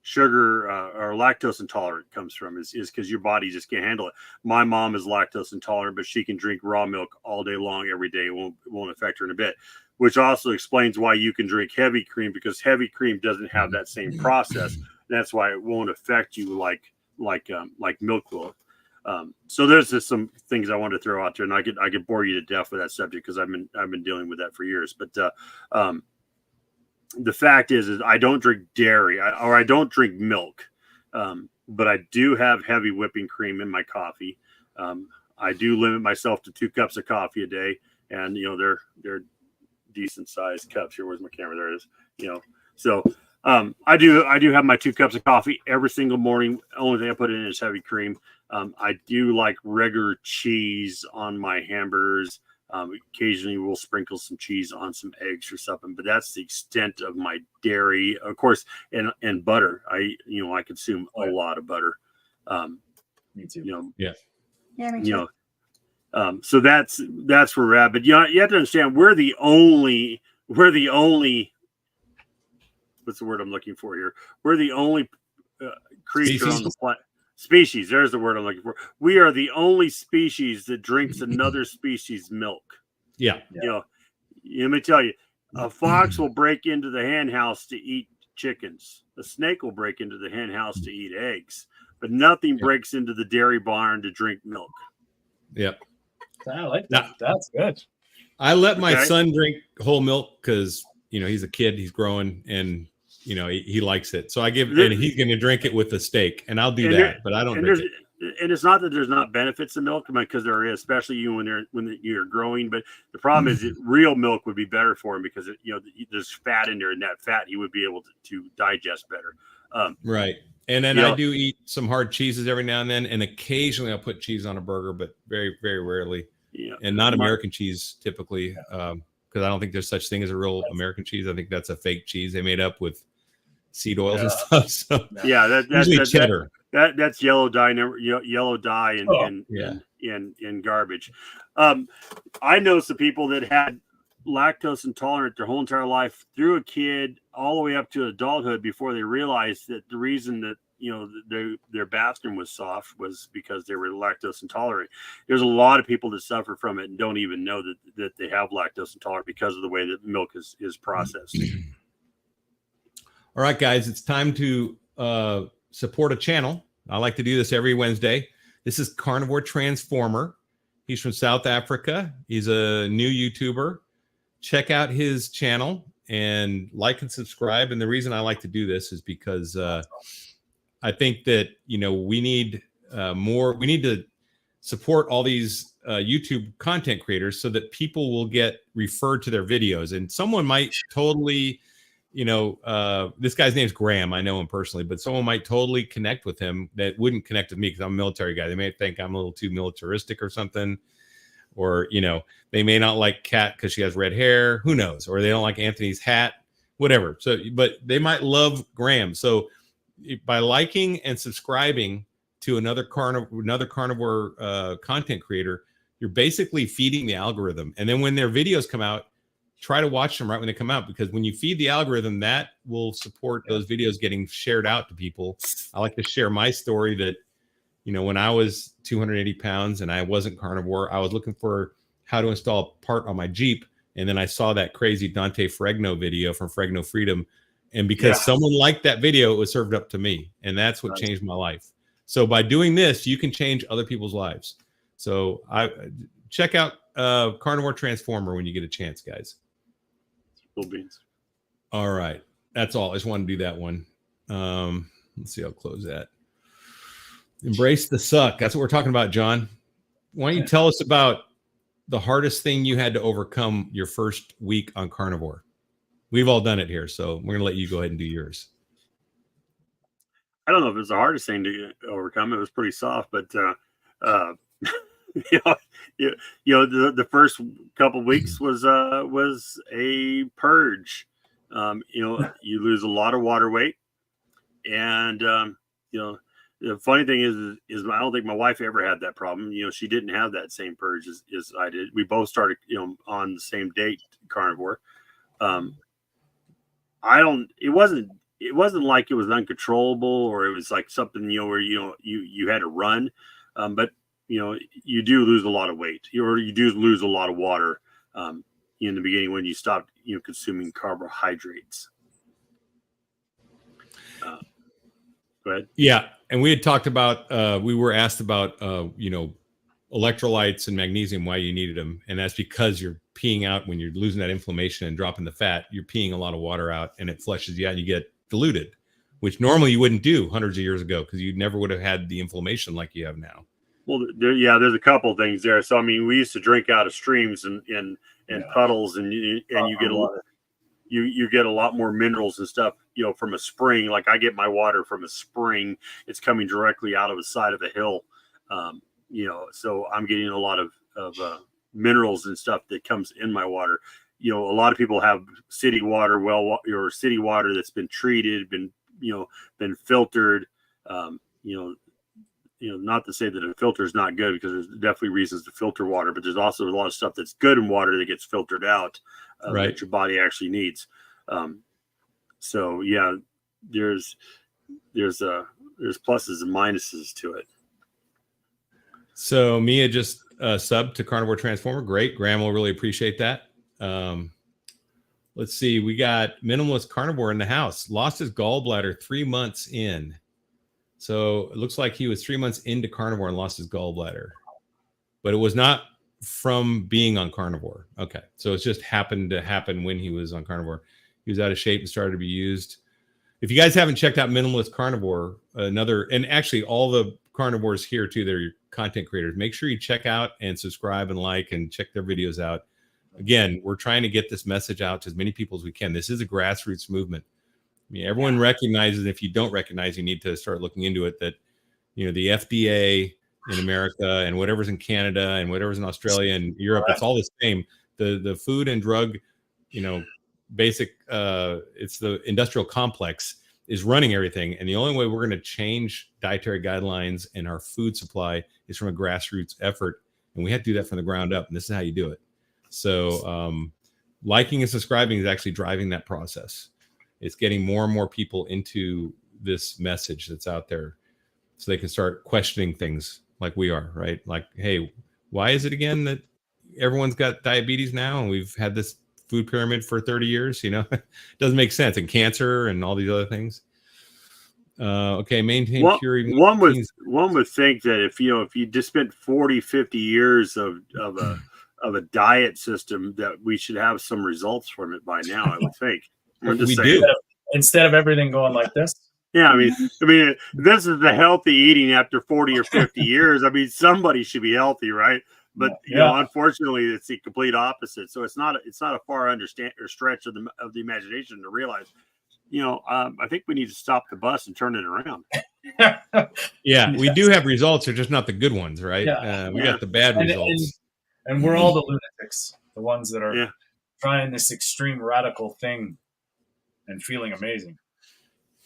sugar or lactose intolerant comes from, is because your body just can't handle it. My mom is lactose intolerant, but she can drink raw milk all day long, every day. It won't affect her in a bit, which also explains why you can drink heavy cream, because heavy cream doesn't have that same process. That's why it won't affect you like milk will. So there's just some things I want to throw out there, and I could bore you to death with that subject because I've been dealing with that for years. But the fact is I don't drink dairy or I don't drink milk, but I do have heavy whipping cream in my coffee. I do limit myself to 2 cups of coffee a day, and they're decent sized cups. Here, where's my camera? There it is. So I do have my 2 cups of coffee every single morning. Only thing I put in is heavy cream. I do like regular cheese on my hamburgers. Occasionally we'll sprinkle some cheese on some eggs or something, but that's the extent of my dairy, of course, and butter. I consume a lot of butter. Me too. Yeah, me too. So that's where we're at. But you have to understand, we're the only what's the word I'm looking for here? We're the only creature on the planet. Species, there's the word I'm looking for. We are the only species that drinks another species' milk. Yeah. Let me tell you, a fox will break into the hen house to eat chickens. A snake will break into the hen house to eat eggs, but nothing breaks into the dairy barn to drink milk. Yep. I like that. That's good. I let my son drink whole milk because he's a kid, he's growing, and he likes it. So I and he's going to drink it with a steak, and I'll do that, but I don't drink it. And it's not that there's not benefits to milk, because there is, especially when you're growing. But the problem is that real milk would be better for him, because there's fat in there, and that fat he would be able to digest better. Right. And then I do eat some hard cheeses every now and then, and occasionally I'll put cheese on a burger, but very, very rarely. Yeah. And not American cheese typically, because I don't think there's such thing as a real American cheese. I think that's a fake cheese they made up with seed oils and stuff. So Yeah, usually cheddar. That's yellow dye, yellow dye, and garbage. I know some people that had lactose intolerant their whole entire life, through a kid all the way up to adulthood, before they realized that the reason that their bathroom was soft was because they were lactose intolerant. There's a lot of people that suffer from it and don't even know that they have lactose intolerant because of the way that milk is processed. All right, guys, it's time to support a channel. I like to do this every Wednesday. This is Carnivore Transformer. He's from South Africa. He's a new YouTuber. Check out his channel and like and subscribe. And the reason I like to do this is because I think that, we need more. We need to support all these YouTube content creators so that people will get referred to their videos. And someone might totally, this guy's name's Graham. I know him personally, but someone might totally connect with him that wouldn't connect with me because I'm a military guy. They may think I'm a little too militaristic or something. Or, they may not like Kat because she has red hair. Who knows? Or they don't like Anthony's hat, whatever. So, but they might love Graham. So by liking and subscribing to another carnivore content creator, you're basically feeding the algorithm. And then when their videos come out, try to watch them right when they come out, because when you feed the algorithm, that will support those videos getting shared out to people. I like to share my story that, when I was 280 pounds and I wasn't carnivore, I was looking for how to install a part on my Jeep. And then I saw that crazy Dante Fregno video from Fregno Freedom. And because someone liked that video, it was served up to me. And that's what changed my life. So by doing this, you can change other people's lives. So check out Carnivore Transformer when you get a chance, guys. Cool beans. All right. That's all. I just wanted to do that one. Let's see. I'll close that. Embrace the suck. That's what we're talking about, John. Why don't you tell us about the hardest thing you had to overcome your first week on Carnivore? We've all done it here, so we're going to let you go ahead and do yours. I don't know if it was the hardest thing to overcome. It was pretty soft, but the first couple of weeks was a purge. You lose a lot of water weight, and the funny thing is I don't think my wife ever had that problem. She didn't have that same purge as I did. We both started, on the same date, Carnivore. It wasn't like it was uncontrollable or it was like something, where, you had to run. But, you do lose a lot of weight, or you do lose a lot of water in the beginning when you stop, consuming carbohydrates. Go ahead. Yeah. And we had talked about, we were asked about, electrolytes and magnesium, why you needed them. And that's because you're peeing out when you're losing that inflammation and dropping the fat, you're peeing a lot of water out and it flushes you out and you get diluted, which normally you wouldn't do hundreds of years ago because you never would have had the inflammation like you have now. Well, there's a couple things there. So, we used to drink out of streams and puddles and you get you get a lot more minerals and stuff, from a spring. Like I get my water from a spring. It's coming directly out of the side of a hill. So I'm getting a lot of minerals and stuff that comes in my water. A lot of people have city water, or city water that's been treated, been filtered. Not to say that a filter is not good, because there's definitely reasons to filter water, but there's also a lot of stuff that's good in water that gets filtered out. That your body actually needs. So yeah, there's pluses and minuses to it. So Mia just subbed to Carnivore Transformer. Great. Graham will really appreciate that. Let's see. We got Minimalist Carnivore in the house. Lost his gallbladder 3 months in. So it looks like he was 3 months into Carnivore and lost his gallbladder, but it was not from being on Carnivore. Okay. So it's just happened to happen when he was on Carnivore. He was out of shape and started to be used. If you guys haven't checked out Minimalist Carnivore, and actually all the carnivores here too, they're content creators, make sure you check out and subscribe and like and check their videos out. Again, we're trying to get this message out to as many people as we can. This is a grassroots movement. Everyone recognizes, if you don't recognize, you need to start looking into it, that, the FDA in America and whatever's in Canada and whatever's in Australia and Europe, it's all the same. The food and drug, basic, it's the industrial complex is running everything. And the only way we're going to change dietary guidelines and our food supply is from a grassroots effort. And we have to do that from the ground up. And this is how you do it. So liking and subscribing is actually driving that process. It's getting more and more people into this message that's out there so they can start questioning things like we are, right? Like, hey, why is it again that everyone's got diabetes now and we've had this food pyramid for 30 years? You know, it doesn't make sense. And cancer and all these other things. Okay, maintain purity. One would think that if you just spent 40, 50 years of a diet system, that we should have some results from it by now, I would think. We do. Instead of everything going like this. Yeah, I mean, this is the healthy eating after 40 or 50 years. I mean, somebody should be healthy, right? But you know, unfortunately, it's the complete opposite. So it's not a far understand or stretch of the imagination to realize, I think we need to stop the bus and turn it around. Yeah, we do have results. They're just not the good ones, right? We got the bad results. And we're all the lunatics, the ones that are trying this extreme radical thing and feeling amazing.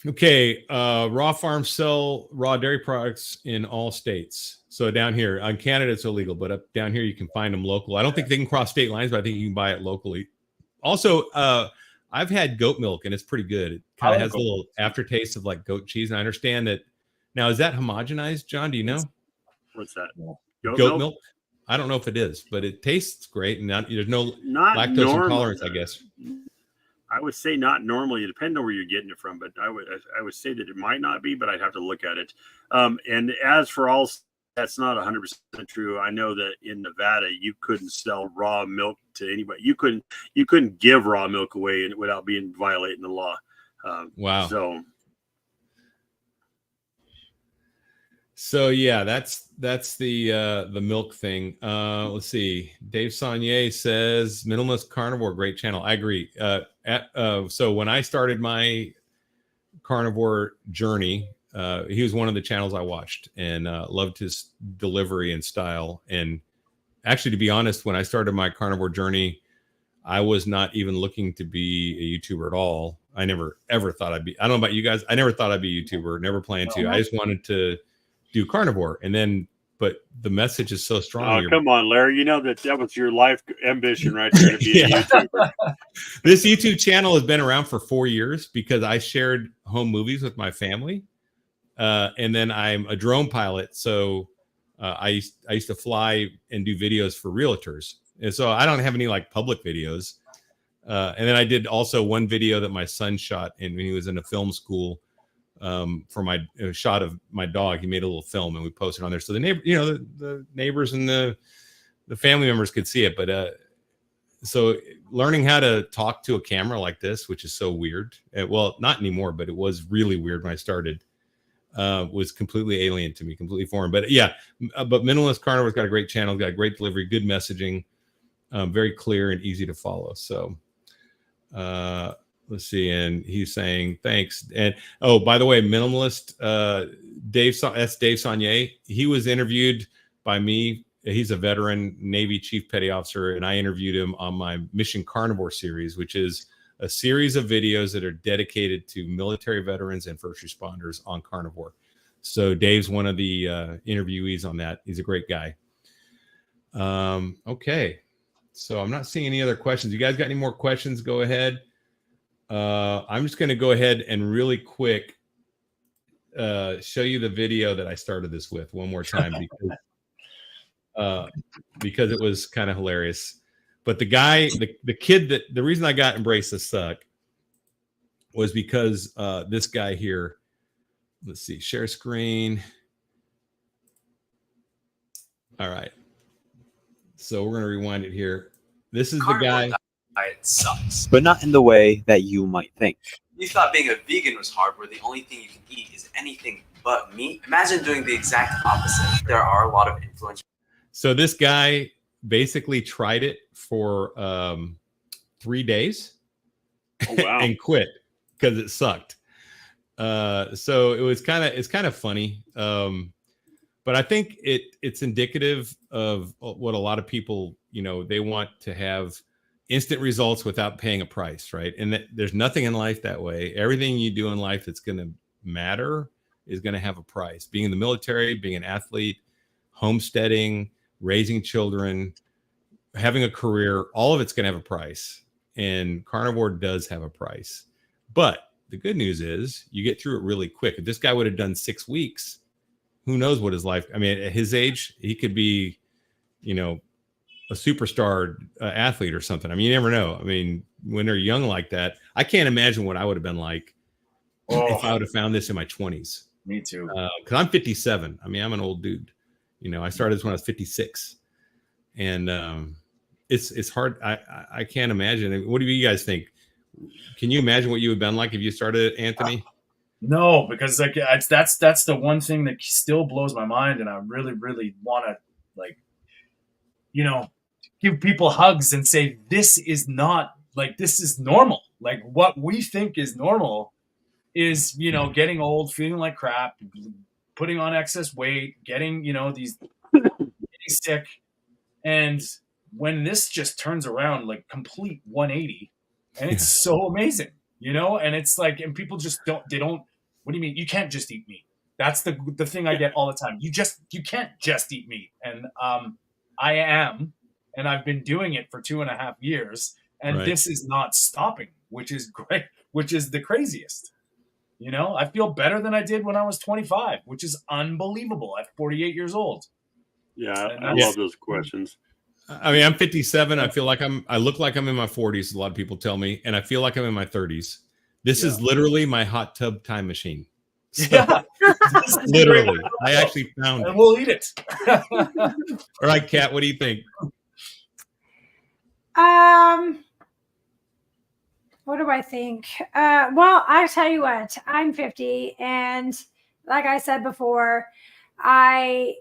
Okay, raw farms sell raw dairy products in all states. So down here, on Canada, it's illegal, but up down here, you can find them local. I don't think they can cross state lines, but I think you can buy it locally. Also, I've had goat milk, and it's pretty good. It kind of has a little aftertaste of like goat cheese. And I understand that. Now, is that homogenized, John? Do you know? What's that? Goat milk? I don't know if it is, but it tastes great. And there's no lactose intolerance, I guess. I would say not normally. It depends on where you're getting it from, but I would say that it might not be, but I'd have to look at it. And as for all, that's not 100% true. I know that in Nevada, you couldn't sell raw milk to anybody. You couldn't give raw milk away without violating the law. Wow. So yeah, that's the milk thing. Let's see. Dave Saunier says Minimalist Carnivore, great channel. I agree. So when I started my carnivore journey, he was one of the channels I watched and loved his delivery and style. And actually, to be honest, when I started my carnivore journey, I was not even looking to be a YouTuber at all. I never ever thought I'd be. I don't know about you guys. I never thought I'd be a YouTuber. Never planned to. I just wanted to do carnivore, and then but the message is so strong. Oh, come on, Larry. You know that was your life ambition right there, to be a YouTuber. This YouTube channel has been around for 4 years because I shared home movies with my family, and then I'm a drone pilot, so I used to fly and do videos for realtors, and so I don't have any like public videos. And then I did also one video that my son shot when he was in a film school. For my shot of my dog, he made a little film and we posted on there, so the neighbor, the neighbors and the family members could see it. But so learning how to talk to a camera like this, which is so weird, well, not anymore, but it was really weird when I started, was completely alien to me, completely foreign. But yeah, but Minimalist Carnivore's got a great channel, got a great delivery, good messaging, very clear and easy to follow. So let's see, and he's saying thanks. And oh, by the way, Minimalist Dave Saunier, he was interviewed by me. He's a veteran Navy Chief Petty Officer, and I interviewed him on my Mission Carnivore series, which is a series of videos that are dedicated to military veterans and first responders on carnivore. So Dave's one of the interviewees on that. He's a great guy. Okay, so I'm not seeing any other questions. You guys got any more questions? Go ahead. I'm just going to go ahead and really quick show you the video that I started this with one more time because it was kind of hilarious. But the guy, the kid the reason I got Embrace the Suck was because this guy here, let's see, share screen. All right. So we're going to rewind it here. This is the guy. Diet sucks. But not in the way that you might think. You thought being a vegan was hard, where the only thing you can eat is anything but meat. Imagine doing the exact opposite. There are a lot of influential. So this guy basically tried it for 3 days and quit because it sucked. So it's kind of funny. But I think it's indicative of what a lot of people, they want to have instant results without paying a price, right? And there's nothing in life that way. Everything you do in life that's going to matter is going to have a price. Being in the military, being an athlete, homesteading, raising children, having a career, all of it's going to have a price. And carnivore does have a price. But the good news is you get through it really quick. If this guy would have done 6 weeks, who knows what his life, I mean, at his age, he could be, you know, a superstar athlete or something. I mean, you never know. I mean, when they're young like that, I can't imagine what I would have been like if I would have found this in my 20s. Me too. Because I'm 57. I mean, I'm an old dude. You know, I started this when I was 56. And it's hard. I can't imagine. What do you guys think? Can you imagine what you would have been like if you started, Anthony? No, because like that's the one thing that still blows my mind, and I really, really want to, like, you know, give people hugs and say this is not like, this is normal. Like what we think is normal is, you know, getting old, feeling like crap, putting on excess weight, getting, you know, getting sick, and when this just turns around like complete 180, and it's so amazing, you know, and it's like, and people just don't, what do you mean? You can't just eat meat. That's the thing I get all the time. You can't just eat meat. And I am, and I've been doing it for 2.5 years, and this is not stopping, which is great, which is the craziest. You know, I feel better than I did when I was 25, which is unbelievable at 48 years old. Yeah, I love those questions. I mean, I'm 57. I feel like I look like I'm in my 40s. A lot of people tell me, and I feel like I'm in my 30s. This is literally my hot tub time machine. So, literally, I actually found it. And we'll eat it. All right, Kat, what do you think? What do I think? Well, I tell you what, I'm 50, and like I said before, I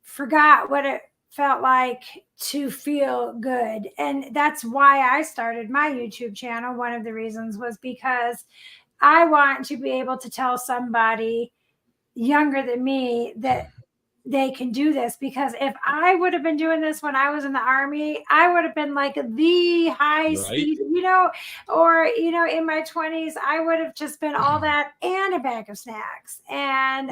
forgot what it felt like to feel good. And that's why I started my YouTube channel. One of the reasons was because I want to be able to tell somebody younger than me that they can do this, because if I would have been doing this when I was in the Army, I would have been like the high speed, you know, or, you know, in my 20s, I would have just been all that and a bag of snacks. And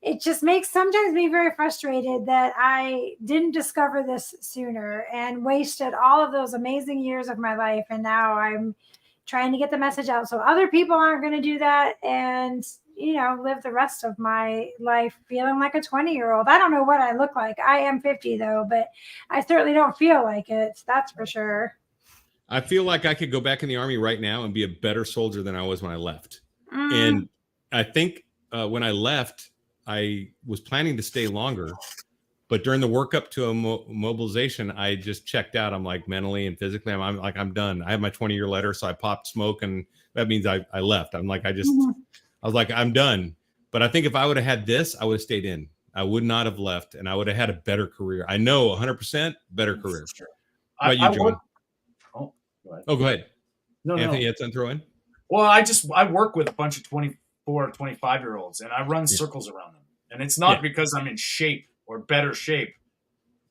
it just makes sometimes me very frustrated that I didn't discover this sooner and wasted all of those amazing years of my life. And now I'm trying to get the message out so other people aren't going to do that and, you know, live the rest of my life feeling like a 20-year-old. I don't know what I look like. I am 50 though, but I certainly don't feel like it. That's for sure. I feel like I could go back in the Army right now and be a better soldier than I was when I left. And I think when I left, I was planning to stay longer, but during the workup to a mobilization, I just checked out. I'm like, mentally and physically, I'm done. I have my 20-year letter, so I popped smoke, and that means I left. I'm like, I was like, I'm done. But I think if I would have had this, I would have stayed in. I would not have left, and I would have had a better career. I know 100% better career. How about you, John? Go ahead. No, Anthony, you had something to throw in? Well, I work with a bunch of 24, 25-year-olds, and I run circles around them. And it's not because I'm in shape or better shape.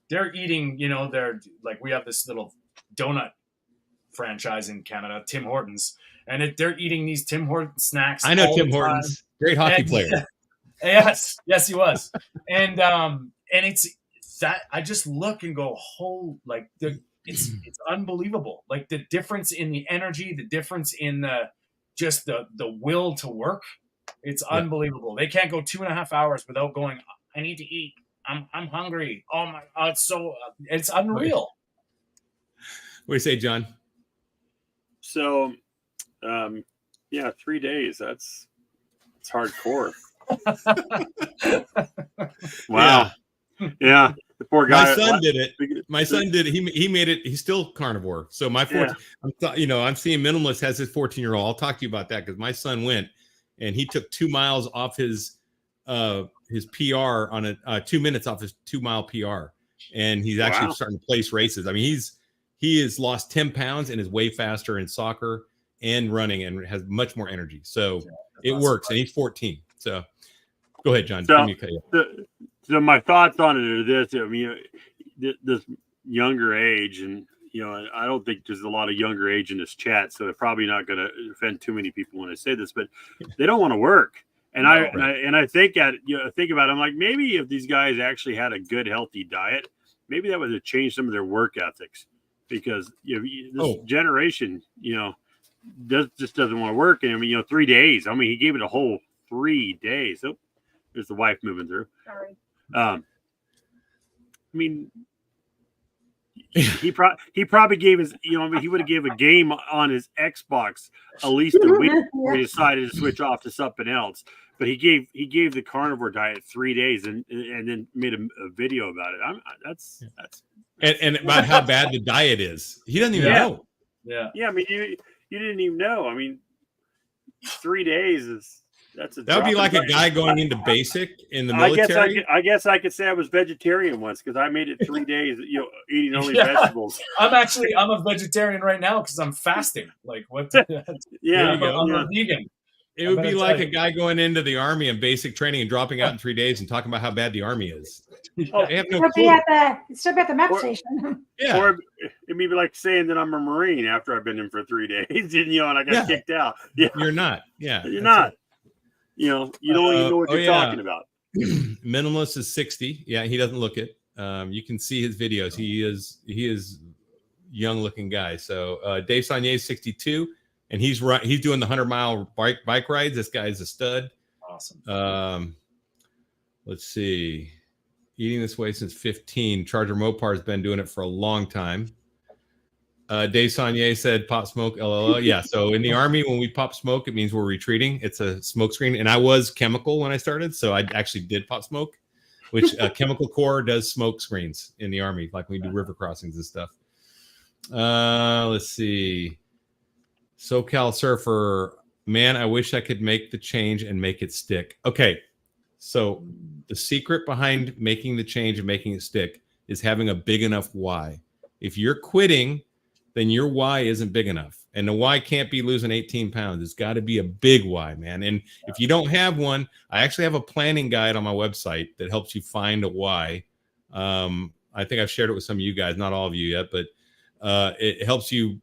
They're eating, you know, they're like, we have this little donut franchise in Canada, Tim Hortons, and they're eating these Tim Hortons snacks. I know Tim Hortons, great hockey player. Yes, he was. And it's that I just look and go, like it's unbelievable. Like the difference in the energy, the difference in the will to work. It's unbelievable. They can't go 2.5 hours without going, I need to eat. I'm hungry. Oh my God. It's unreal. What do you say, John? So, 3 days. It's hardcore. Wow. Yeah. The poor guy. My son did it. My son did it. He made it. He's still carnivore. So my 14, I'm seeing Minimalist has his 14-year-old. I'll talk to you about that because my son went and he took 2 miles off his PR on 2 minutes off his 2-mile PR. And he's actually starting to place races. I mean, he has lost 10 pounds and is way faster in soccer and running and has much more energy. So it works. And he's 14. So go ahead, John. So my thoughts on it are this. I mean, this younger age, and you know, I don't think there's a lot of younger age in this chat, so they're probably not going to offend too many people when I say this, but they don't want to work. And I think about it, I'm like, maybe if these guys actually had a good, healthy diet, maybe that would have changed some of their work ethics, because this generation, just doesn't want to work. And I mean, 3 days. I mean, he gave it a whole 3 days. Oh, there's the wife moving through. Sorry. I mean, he probably gave his, he would have gave a game on his Xbox at least a week before he decided to switch off to something else. But he gave the carnivore diet 3 days and then made a video about it. That's and about how bad the diet is. He doesn't even know. Yeah. I mean, you didn't even know. I mean, 3 days that would be like a guy going into basic in the military. I guess I could say I was vegetarian once, because I made it 3 days, eating only vegetables. I'm a vegetarian right now because I'm fasting. Like what? I'm a vegan. It would be like a guy going into the army in basic training and dropping out in 3 days and talking about how bad the army is. They have no clue. Still be at the map station. Yeah. Or it'd be like saying that I'm a Marine after I've been in for 3 days, and I got kicked out. Yeah. You're not. Yeah. You're not. You don't even know what you're talking about. Minimalist is 60. Yeah, he doesn't look it. You can see his videos. He is young looking guy. So Dave Saunier is 62. And he's doing the 100-mile bike rides. This guy's a stud. Awesome. Let's see. Eating this way since 15. Charger Mopar has been doing it for a long time. Dave Saunier said pop smoke, LOL. Yeah, so in the Army, when we pop smoke, it means we're retreating. It's a smoke screen. And I was chemical when I started, so I actually did pop smoke, which Chemical Corps does smoke screens in the Army, like when we do river crossings and stuff. Let's see. SoCal Surfer, man, I wish I could make the change and make it stick. Okay, so the secret behind making the change and making it stick is having a big enough why. If you're quitting, then your why isn't big enough. And the why can't be losing 18 pounds. It's got to be a big why, man. And if you don't have one, I actually have a planning guide on my website that helps you find a why. I think I've shared it with some of you guys, not all of you yet, but it helps you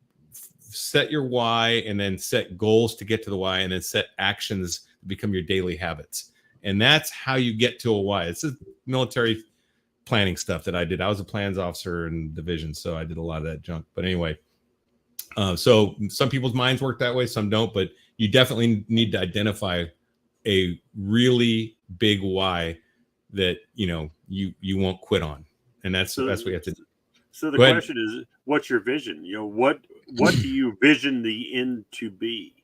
set your why and then set goals to get to the why and then set actions to become your daily habits. And that's how you get to a why. It's a military planning stuff that I did. I was a plans officer in division, so I did a lot of that junk. But anyway, so some people's minds work that way, some don't, but you definitely need to identify a really big why that you won't quit on. And that's what you have to do. So the question is, what's your vision? What do you vision the end to be?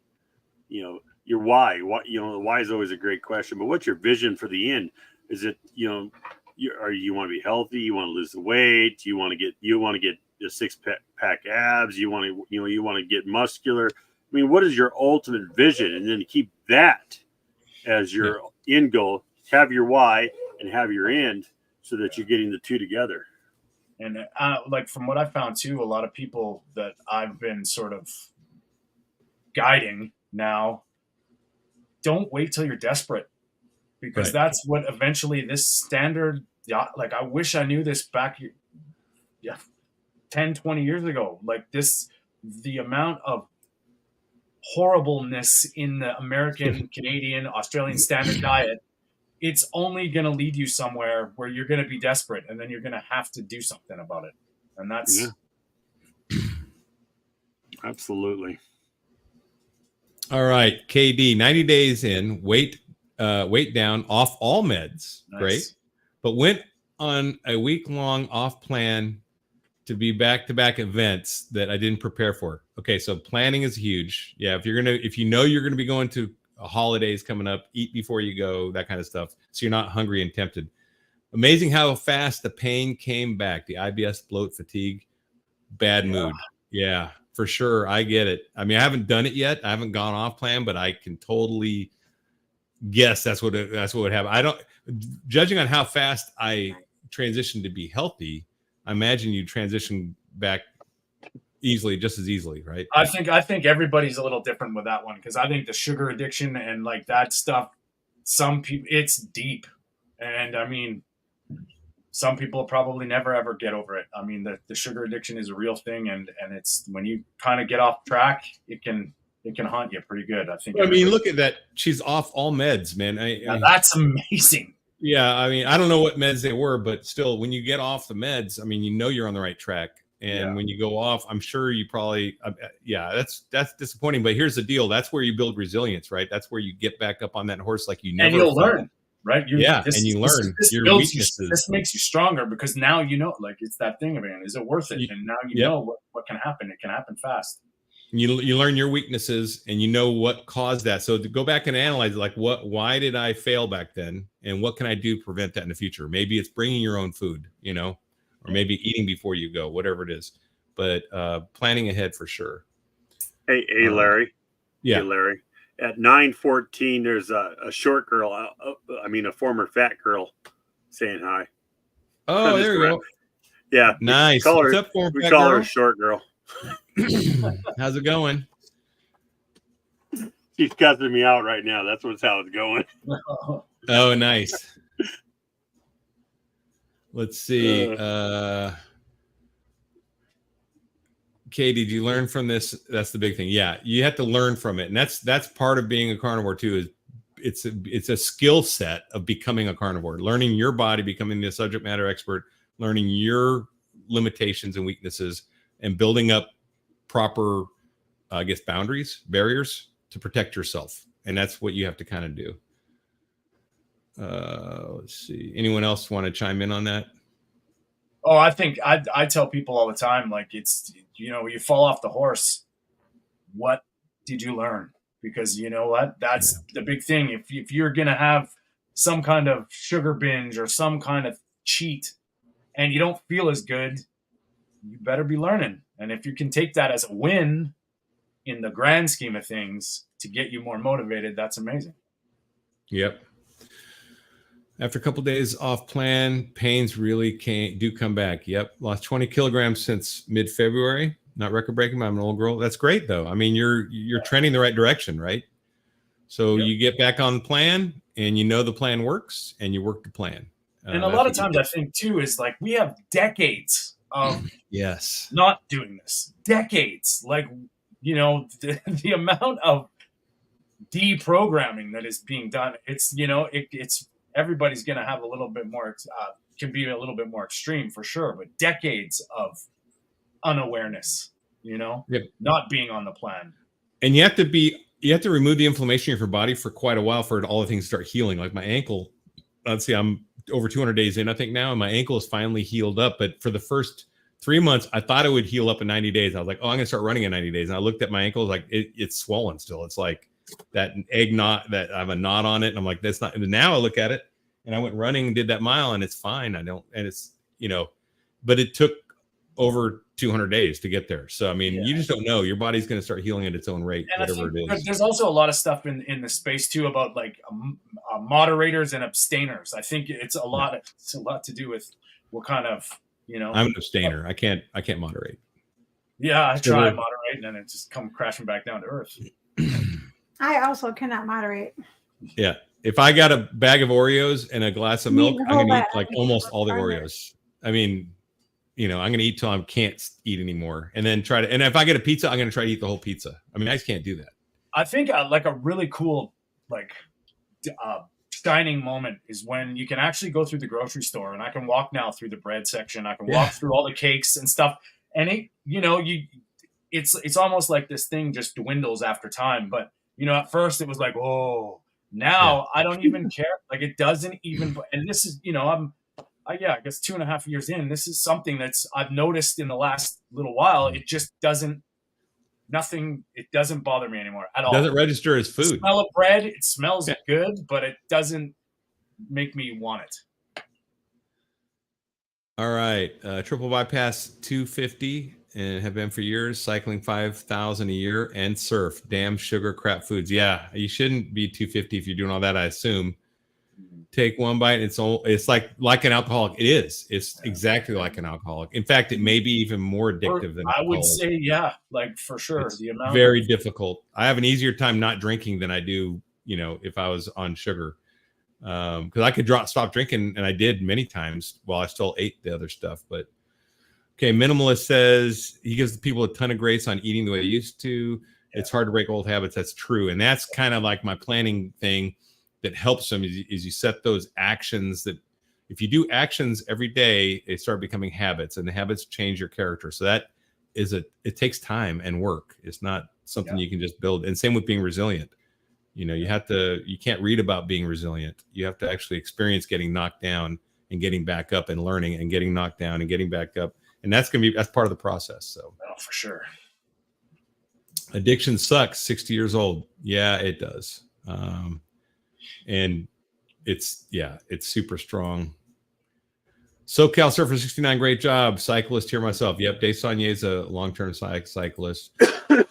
Your why. What the why is always a great question, but what's your vision for the end? Is it you want to be healthy? You want to lose the weight? You want to get the six-pack abs? You want to get muscular? I mean, what is your ultimate vision? And then keep that as your end goal. Have your why and have your end, so that you're getting the two together. And like from what I found too, a lot of people that I've been sort of guiding now, don't wait till you're desperate, because that's what eventually this standard, like I wish I knew this back 10, 20 years ago. Like the amount of horribleness in the American, Canadian, Australian standard diet, it's only going to lead you somewhere where you're going to be desperate, and then you're going to have to do something about it. And that's absolutely. All right. KD, 90 days in, weight down, off all meds. Nice. Great. But went on a week-long off plan to be back-to-back events that I didn't prepare for. Okay. So planning is huge. Yeah. If you're going to be going to holidays coming up, eat before you go, that kind of stuff, so you're not hungry and tempted. Amazing how fast the pain came back. The IBS, bloat, fatigue, bad mood. Yeah, for sure. I get it. I mean, I haven't done it yet. I haven't gone off plan, but I can totally guess that's what would happen. I don't, judging on how fast I transitioned to be healthy, I imagine you transition back just as easily, right? I think everybody's a little different with that one, because I think the sugar addiction and like that stuff, some people, it's deep. And I mean, some people probably never ever get over it. I mean, the sugar addiction is a real thing, and it's when you kind of get off track, it can haunt you pretty good. I think. I mean, look at that. She's off all meds, man. That's amazing. Yeah, I mean, I don't know what meds they were, but still, when you get off the meds, I mean, you know you're on the right track. And when you go off, I'm sure you probably, that's disappointing. But here's the deal: that's where you build resilience, right? That's where you get back up on that horse like you never. And you'll learn, right? And you learn your weaknesses. This makes you stronger because now you know, like it's that thing, man. Is it worth it? And now you know what can happen. It can happen fast. You learn your weaknesses and you know what caused that. So to go back and analyze, like why did I fail back then, and what can I do to prevent that in the future? Maybe it's bringing your own food, or maybe eating before you go, whatever it is. But planning ahead for sure. Hey, Larry. Yeah, hey, Larry. At 9:14, there's a short girl. A former fat girl, saying hi. Oh, there you go. Yeah, nice. What's up, former fat girl? We call her short girl. How's it going? She's cussing me out right now. That's how it's going. Oh, nice. Let's see. Kay, did you learn from this? That's the big thing. Yeah, you have to learn from it, and that's part of being a carnivore too. Is it's a skill set of becoming a carnivore, learning your body, becoming the subject matter expert, learning your limitations and weaknesses, and building up proper, boundaries, barriers to protect yourself. And that's what you have to kind of do. Let's see. Anyone else want to chime in on that? Oh, I think I tell people all the time, like it's, you fall off the horse. What did you learn? Because you know what? That's the big thing. If you're going to have some kind of sugar binge or some kind of cheat and you don't feel as good, you better be learning. And if you can take that as a win in the grand scheme of things to get you more motivated, that's amazing. Yep. After a couple of days off plan, pains really do come back. Yep. Lost 20 kilograms since mid-February. Not record breaking, but I'm an old girl. That's great though. I mean, you're trending the right direction, right? So you get back on the plan and the plan works and you work the plan. And a lot of times I think too, is like we have decades of not doing this. Decades. Like, the amount of deprogramming that is being done, it's, it's everybody's going to have a little bit more, can be a little bit more extreme for sure, but decades of unawareness, not being on the plan. And you have to remove the inflammation of your body for quite a while for all the things to start healing. Like my ankle, let's see, I'm over 200 days in, I think now, and my ankle is finally healed up. But for the first 3 months, I thought it would heal up in 90 days. I was like, oh, I'm gonna start running in 90 days. And I looked at my ankle, like it's swollen still. It's like that egg knot that I have a knot on it. And I'm like, that's not, and now I look at it and I went running and did that mile and it's fine. But it took over 200 days to get there. So, I mean, you just don't know. Your body's going to start healing at its own rate, and whatever it is. There's also a lot of stuff in the space too about like moderators and abstainers. I think it's a lot to do with what kind of, I'm an abstainer. I can't moderate. Yeah, I try to moderate and then it just come crashing back down to earth. I also cannot moderate. Yeah. If I got a bag of Oreos and a glass of milk, I'm going to eat like almost all the Oreos. I mean, I'm going to eat till I can't eat anymore, and then and if I get a pizza, I'm going to try to eat the whole pizza. I mean, I just can't do that. I think like a really cool, shining moment is when you can actually go through the grocery store, and I can walk now through the bread section. I can walk through all the cakes and stuff. And it's almost like this thing just dwindles after time. But, at first it was like, oh, now I don't even care. Like it doesn't even, and this is, I guess 2.5 years in, this is something that's I've noticed in the last little while. It just doesn't bother me anymore at all. It doesn't register as food. The smell of bread, it smells good, but it doesn't make me want it. All right. Triple bypass 250 and have been for years, cycling 5,000 a year and surf. Damn sugar crap foods. Yeah, you shouldn't be 250 if you're doing all that, I assume. Take one bite. It's like an alcoholic. It is. It's exactly like an alcoholic. In fact, it may be even more addictive than I alcohol. would say, like for sure. It's very difficult. I have an easier time not drinking than I do, if I was on sugar. Because I could stop drinking, and I did many times while I still ate the other stuff. But okay, minimalist says he gives people a ton of grace on eating the way they used to. It's hard to break old habits. That's true, and that's kind of like my planning thing that helps them is you set those actions that if you do actions every day, they start becoming habits, and the habits change your character. So that is it takes time and work. It's not something you can just build. And same with being resilient. You can't read about being resilient. You have to actually experience getting knocked down and getting back up and learning and getting knocked down and getting back up. And that's part of the process. So for sure. Addiction sucks. 60 years old. Yeah, it does. And it's super strong. SoCal Surfer 69, great job. Cyclist here myself. Yep, Dave Saunier is a long-term cyclist.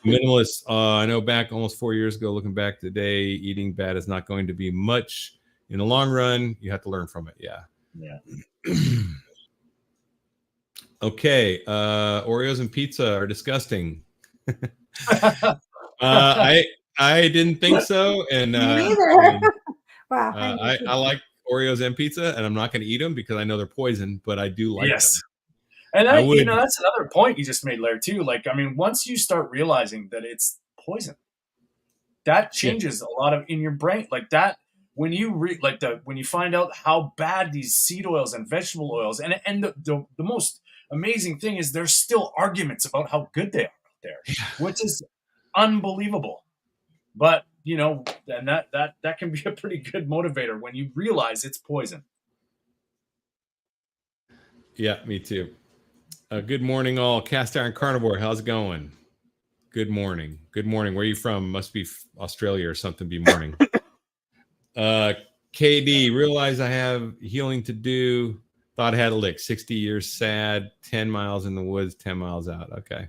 Minimalist, I know back almost 4 years ago, looking back today, eating bad is not going to be much in the long run. You have to learn from it. Yeah. Okay. Oreos and pizza are disgusting. I didn't think so. And Me neither. Wow. I like Oreos and pizza, and I'm not going to eat them because I know they're poison, but I do like them. And that's another point you just made, Larry, too. Like, I mean, once you start realizing that it's poison, that changes a lot of in your brain. Like that, when you when you find out how bad these seed oils and vegetable oils, and the most amazing thing is there's still arguments about how good they are out there, which is unbelievable. But and that can be a pretty good motivator when you realize it's poison. Yeah, me too. Good morning, all. Cast Iron Carnivore, how's it going? Good morning. Good morning. Where are you from? Must be Australia or something. Be morning. KD, realize I have healing to do. Thought I had a lick. 60 years sad. 10 miles in the woods, 10 miles out. Okay.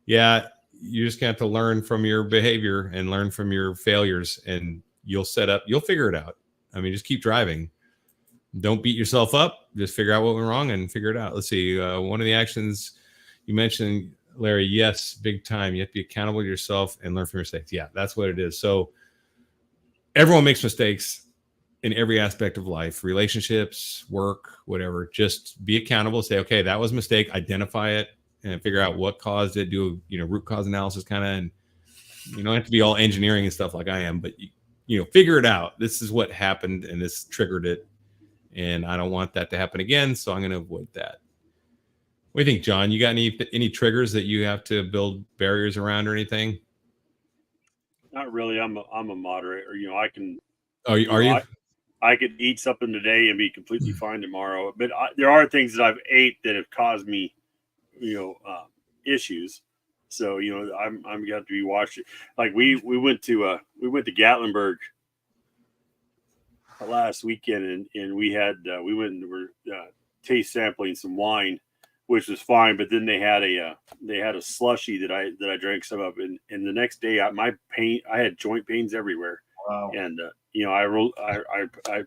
Yeah, you just have to learn from your behavior and learn from your failures, and you'll figure it out. I mean, just keep driving. Don't beat yourself up. Just figure out what went wrong and figure it out. Let's see. One of the actions you mentioned, Larry, yes, big time. You have to be accountable to yourself and learn from your mistakes. Yeah, that's what it is. So everyone makes mistakes in every aspect of life, relationships, work, whatever. Just be accountable. Say, okay, that was a mistake. Identify it and figure out what caused it. Do root cause analysis kind of, and you don't have to be all engineering and stuff like I am, but figure it out. This is what happened and this triggered it. And I don't want that to happen again, so I'm going to avoid that. What do you think, John? You got any triggers that you have to build barriers around or anything? Not really. I'm a moderator. I can. Are you? I could eat something today and be completely fine tomorrow. But there are things that I've ate that have caused me, issues. So I'm going to have to be watching. Like we went to Gatlinburg last weekend, and we went and were taste sampling some wine, which was fine. But then they had a slushy that I drank some of, and the next day I had joint pains everywhere. Wow. And I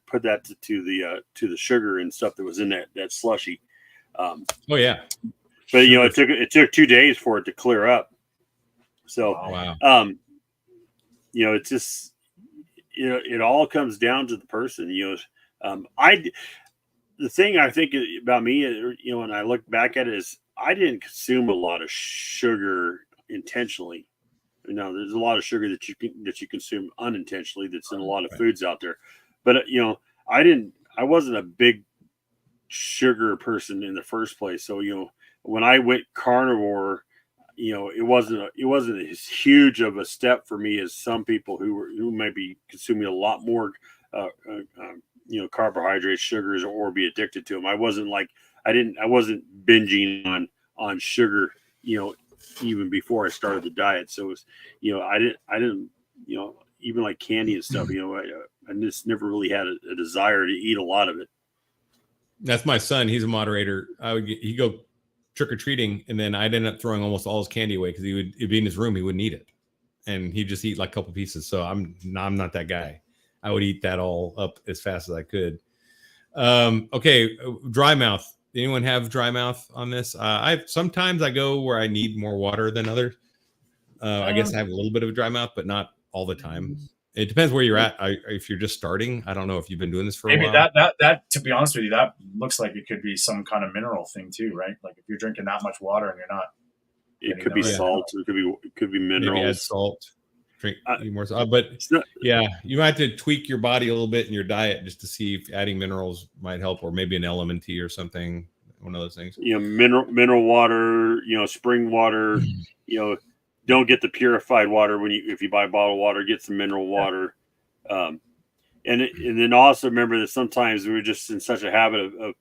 put that to the sugar and stuff that was in that slushy. Oh yeah. But it took 2 days for it to clear up. So wow. It's just it all comes down to the person. The thing I think about me, when I look back at it, is I didn't consume a lot of sugar intentionally. There's a lot of sugar that you consume unintentionally that's in a lot of foods out there. But I wasn't a big sugar person in the first place. So when I went carnivore, it wasn't as huge of a step for me as some people who might be consuming a lot more carbohydrates, sugars, or be addicted to them. I wasn't binging on sugar, even before I started the diet. So it was, I didn't, even like candy and stuff, I just never really had a desire to eat a lot of it. That's my son. He's a moderator. He'd go trick-or-treating, and then I'd end up throwing almost all his candy away because it'd be in his room. He wouldn't eat it. And he'd just eat like a couple pieces. So I'm not that guy. I would eat that all up as fast as I could. Okay. Dry mouth. Anyone have dry mouth on this? Sometimes I go where I need more water than others. I guess I have a little bit of a dry mouth, but not all the time. It depends where you're at. If you're just starting, I don't know if you've been doing this for Maybe a while. that to be honest with you, that looks like it could be some kind of mineral thing too, right? Like if you're drinking that much water and you're not. It could be salt. It could be minerals. Maybe add salt. Drink more salt. But yeah, you might have to tweak your body a little bit in your diet just to see if adding minerals might help, or maybe an element tea or something. One of those things. Mineral water. Spring water. Don't get the purified water if you buy bottled water. Get some mineral water. And then also remember that sometimes we're just in such a habit of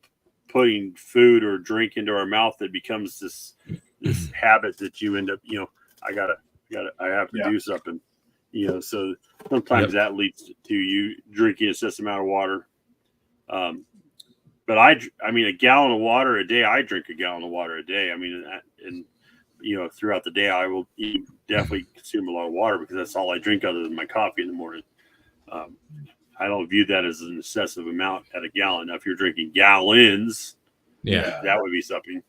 putting food or drink into our mouth that becomes this habit that you end up, I have to do something, so sometimes that leads to you drinking a excessive amount of water. But a gallon of water a day, I drink a gallon of water a day. Throughout the day, I will definitely consume a lot of water because that's all I drink other than my coffee in the morning. I don't view that as an excessive amount at a gallon. Now, if you're drinking gallons, that would be something.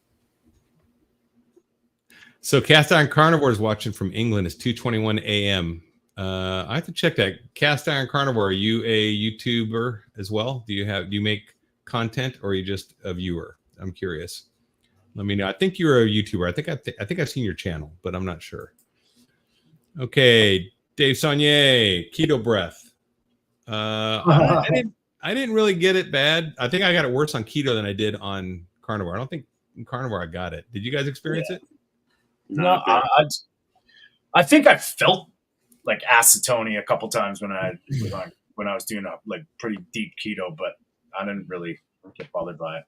So Cast Iron Carnivore is watching from England. It's 2:21 a.m. I have to check that. Cast Iron Carnivore, are you a YouTuber as well? Do you make content, or are you just a viewer? I'm curious. Let me know. I think you're a YouTuber. I think I've seen your channel, but I'm not sure. Okay, Dave Saunier, keto breath. I didn't really get it bad. I think I got it worse on keto than I did on carnivore. I don't think in carnivore I got it. Did you guys experience it? No, I think I felt like acetone a couple times when I was doing a pretty deep keto, but I didn't really get bothered by it.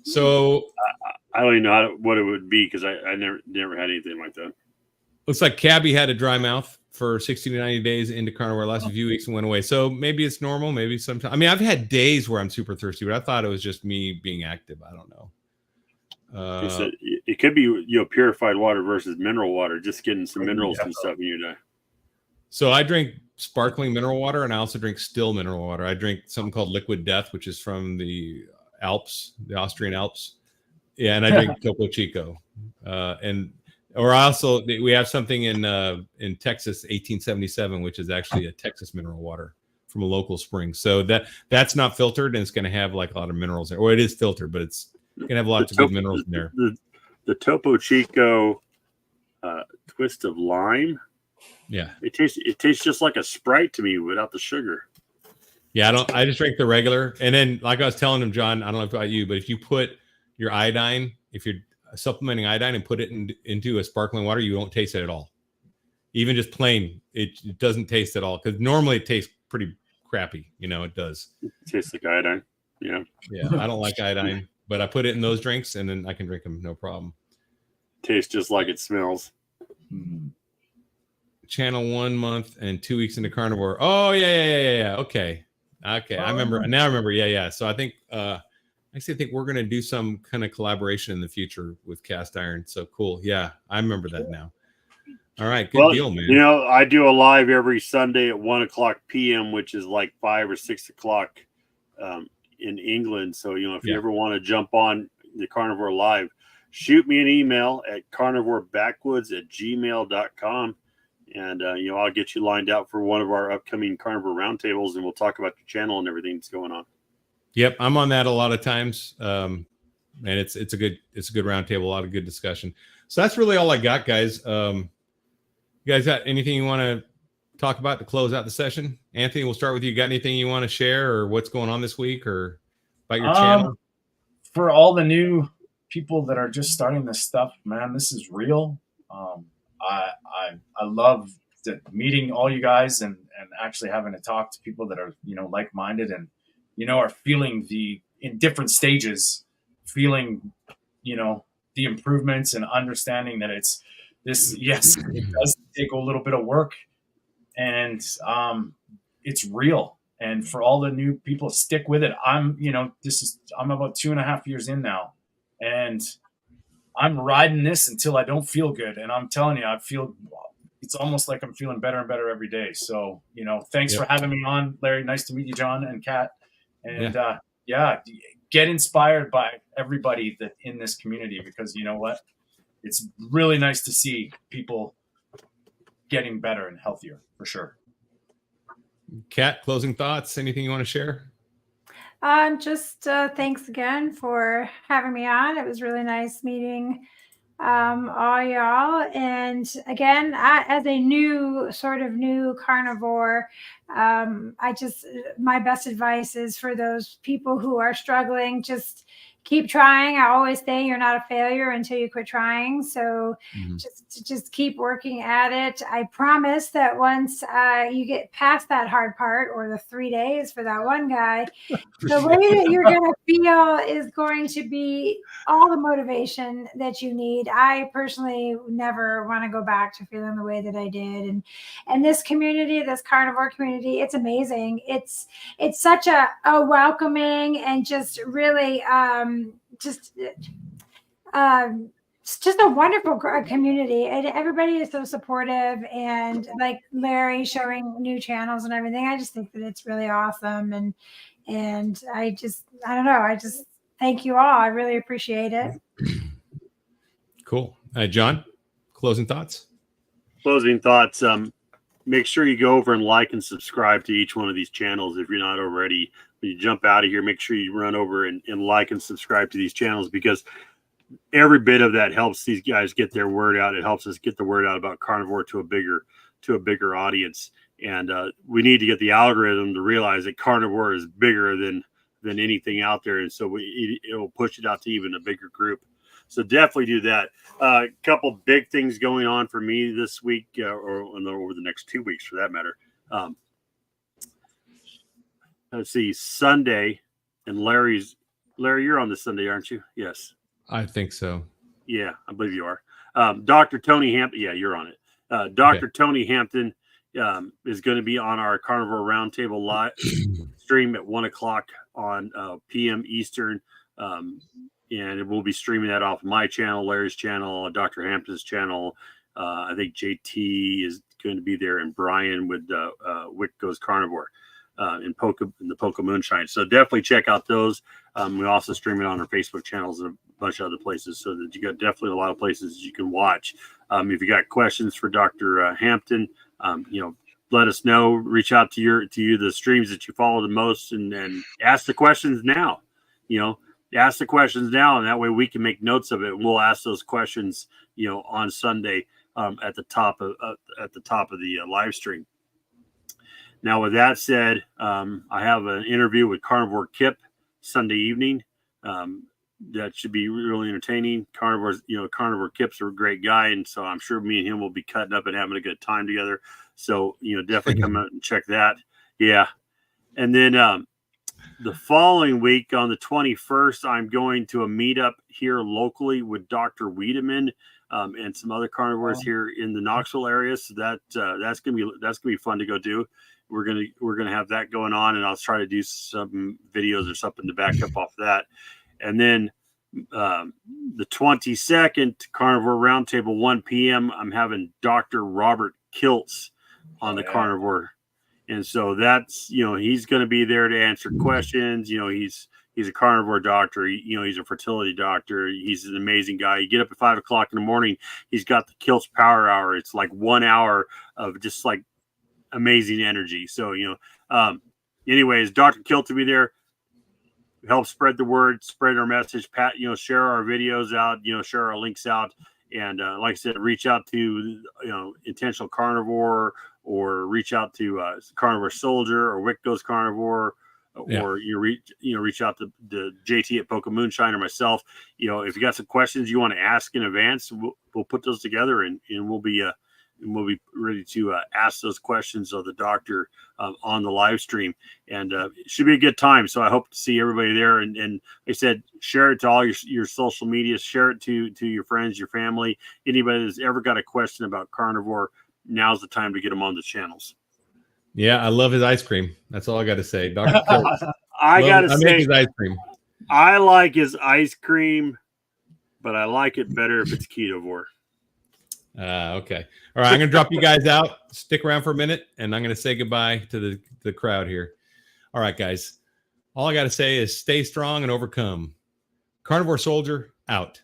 So I don't even know what it would be because I never had anything like that. Looks like Cabby had a dry mouth for 60 to 90 days into carnivore, lasted a few weeks and went away. So maybe it's normal. Maybe sometimes. I mean, I've had days where I'm super thirsty, but I thought it was just me being active. I don't know. It could be purified water versus mineral water, just getting some minerals and stuff in your diet. So I drink sparkling mineral water, and I also drink still mineral water. I drink something called Liquid Death, which is from the Alps, the Austrian Alps. Yeah, and I drink Topo Chico. We have something in Texas, 1877, which is actually a Texas mineral water from a local spring. So that's not filtered, and it's going to have like a lot of minerals there. Or it is filtered, but it's going to have lots of good minerals in there. The Topo Chico twist of lime. Yeah, it tastes just like a Sprite to me without the sugar. Yeah, I just drink the regular. And then, like I was telling him, John, I don't know about you, but if you put your iodine, if you're supplementing iodine and put it into a sparkling water, you won't taste it at all. Even just plain, it doesn't taste at all, because normally it tastes pretty crappy. It does. It tastes like iodine. Yeah. Yeah, I don't like iodine, but I put it in those drinks, and then I can drink them, no problem. Tastes just like it smells. Channel 1 month and 2 weeks into carnivore. Oh, yeah. Okay. I remember. Now I remember. Yeah. So I think, actually, I think we're going to do some kind of collaboration in the future with Cast Iron. So cool. Yeah, I remember that now. All right, good deal, man. I do a live every Sunday at 1:00 p.m., which is like 5 or 6 o'clock in England. So if you ever want to jump on the Carnivore Live, shoot me an email at carnivorebackwoods@gmail.com. And, I'll get you lined out for one of our upcoming carnivore roundtables, and we'll talk about your channel and everything that's going on. Yep. I'm on that a lot of times. And it's a good roundtable, a lot of good discussion. So that's really all I got, guys. You guys got anything you want to talk about to close out the session? Anthony, we'll start with you. Got anything you want to share, or what's going on this week, or about your channel? For all the new people that are just starting this stuff, man, this is real. I love meeting all you guys and actually having to talk to people that are, like-minded and, are feeling in different stages, feeling, the improvements and understanding that it does take a little bit of work, and it's real. And for all the new people, stick with it. I'm about 2.5 years in now, and I'm riding this until I don't feel good. And I'm telling you, it's almost like I'm feeling better and better every day. So, thanks for having me on, Larry. Nice to meet you, John and Kat. And get inspired by everybody that in this community, because you know what? It's really nice to see people getting better and healthier. for sure. Kat, closing thoughts? Anything you want to share? Just thanks again for having me on. It was really nice meeting all y'all. And again, as a new carnivore, my best advice is for those people who are struggling, just keep trying. I always say you're not a failure until you quit trying. So just keep working at it. I promise that once you get past that hard part, or the 3 days for that one guy, the way that you're going to feel is going to be all the motivation that you need. I personally never want to go back to feeling the way that I did. And this community, this carnivore community, it's amazing. It's such a welcoming and just really it's just a wonderful community, and everybody is so supportive, and like Larry showing new channels and everything. I just think that it's really awesome. And I don't know. I just thank you all. I really appreciate it. Cool. John, closing thoughts? Closing thoughts. Make sure you go over and like and subscribe to each one of these channels if you're not already. When you jump out of here, make sure you run over and like and subscribe to these channels, because every bit of that helps these guys get their word out. It helps us get the word out about carnivore to a bigger audience. And we need to get the algorithm to realize that carnivore is bigger than anything out there. And so it will push it out to even a bigger group. So definitely do that. A couple big things going on for me this week, or over the next 2 weeks for that matter. Let's see, Sunday, and Larry, you're on this Sunday, aren't you? Yes. I think so. Yeah, I believe you are. Dr. Tony Hampton. Yeah, you're on it. Dr. Tony Hampton is going to be on our Carnivore Roundtable live stream at 1:00 on p.m. Eastern. And it will be streaming that off my channel, Larry's channel, Dr. Hampton's channel. I think JT is going to be there, and Brian with Wick Goes Carnivore in the Poco Moonshine. So definitely check out those. We also stream it on our Facebook channels and a bunch of other places, so that you got definitely a lot of places you can watch. If you got questions for Dr. Hampton, let us know. Reach out to the streams that you follow the most, and ask the questions now. Ask the questions now, and that way we can make notes of it. And we'll ask those questions, on Sunday at the top of the live stream. Now, with that said, I have an interview with Carnivore Kip Sunday evening. That should be really entertaining. Carnivore Kip's a great guy, and so I'm sure me and him will be cutting up and having a good time together. So, definitely come out and check that. Yeah. And then the following week on the 21st, I'm going to a meetup here locally with Dr. Wiedemann and some other carnivores here in the Knoxville area. So that's gonna be fun to go do. We're gonna have that going on, and I'll try to do some videos or something to back up off that. And then the 22nd, Carnivore Roundtable, 1 p.m. I'm having Dr. Robert Kiltz on the Carnivore. And so that's, he's going to be there to answer questions. He's a carnivore doctor. He's a fertility doctor. He's an amazing guy. You get up at 5:00 in the morning. He's got the Kiltz Power Hour. It's like 1 hour of just like amazing energy. So, anyways, Dr. Kiltz will be there. Help spread the word, spread our message, share our videos out, share our links out. And like I said, reach out to, Intentional Carnivore, or reach out to Carnivore Soldier or Wick Goes Carnivore, or reach out to the JT at Poco Moonshine or myself. If you got some questions you want to ask in advance, we'll put those together, and we'll be ready to ask those questions of the doctor on the live stream. And it should be a good time. So I hope to see everybody there. And like I said, share it to all your social media, share it to your friends, your family, anybody that's ever got a question about carnivore. Now's the time to get them on the channels. Yeah, I love his ice cream. That's all I got to say. Dr. Kiltz. I make his ice cream. I like his ice cream, but I like it better if it's ketovore. Okay. All right. I'm going to drop you guys out. Stick around for a minute, and I'm going to say goodbye to the crowd here. All right, guys. All I got to say is stay strong and overcome. Carnivore Soldier out.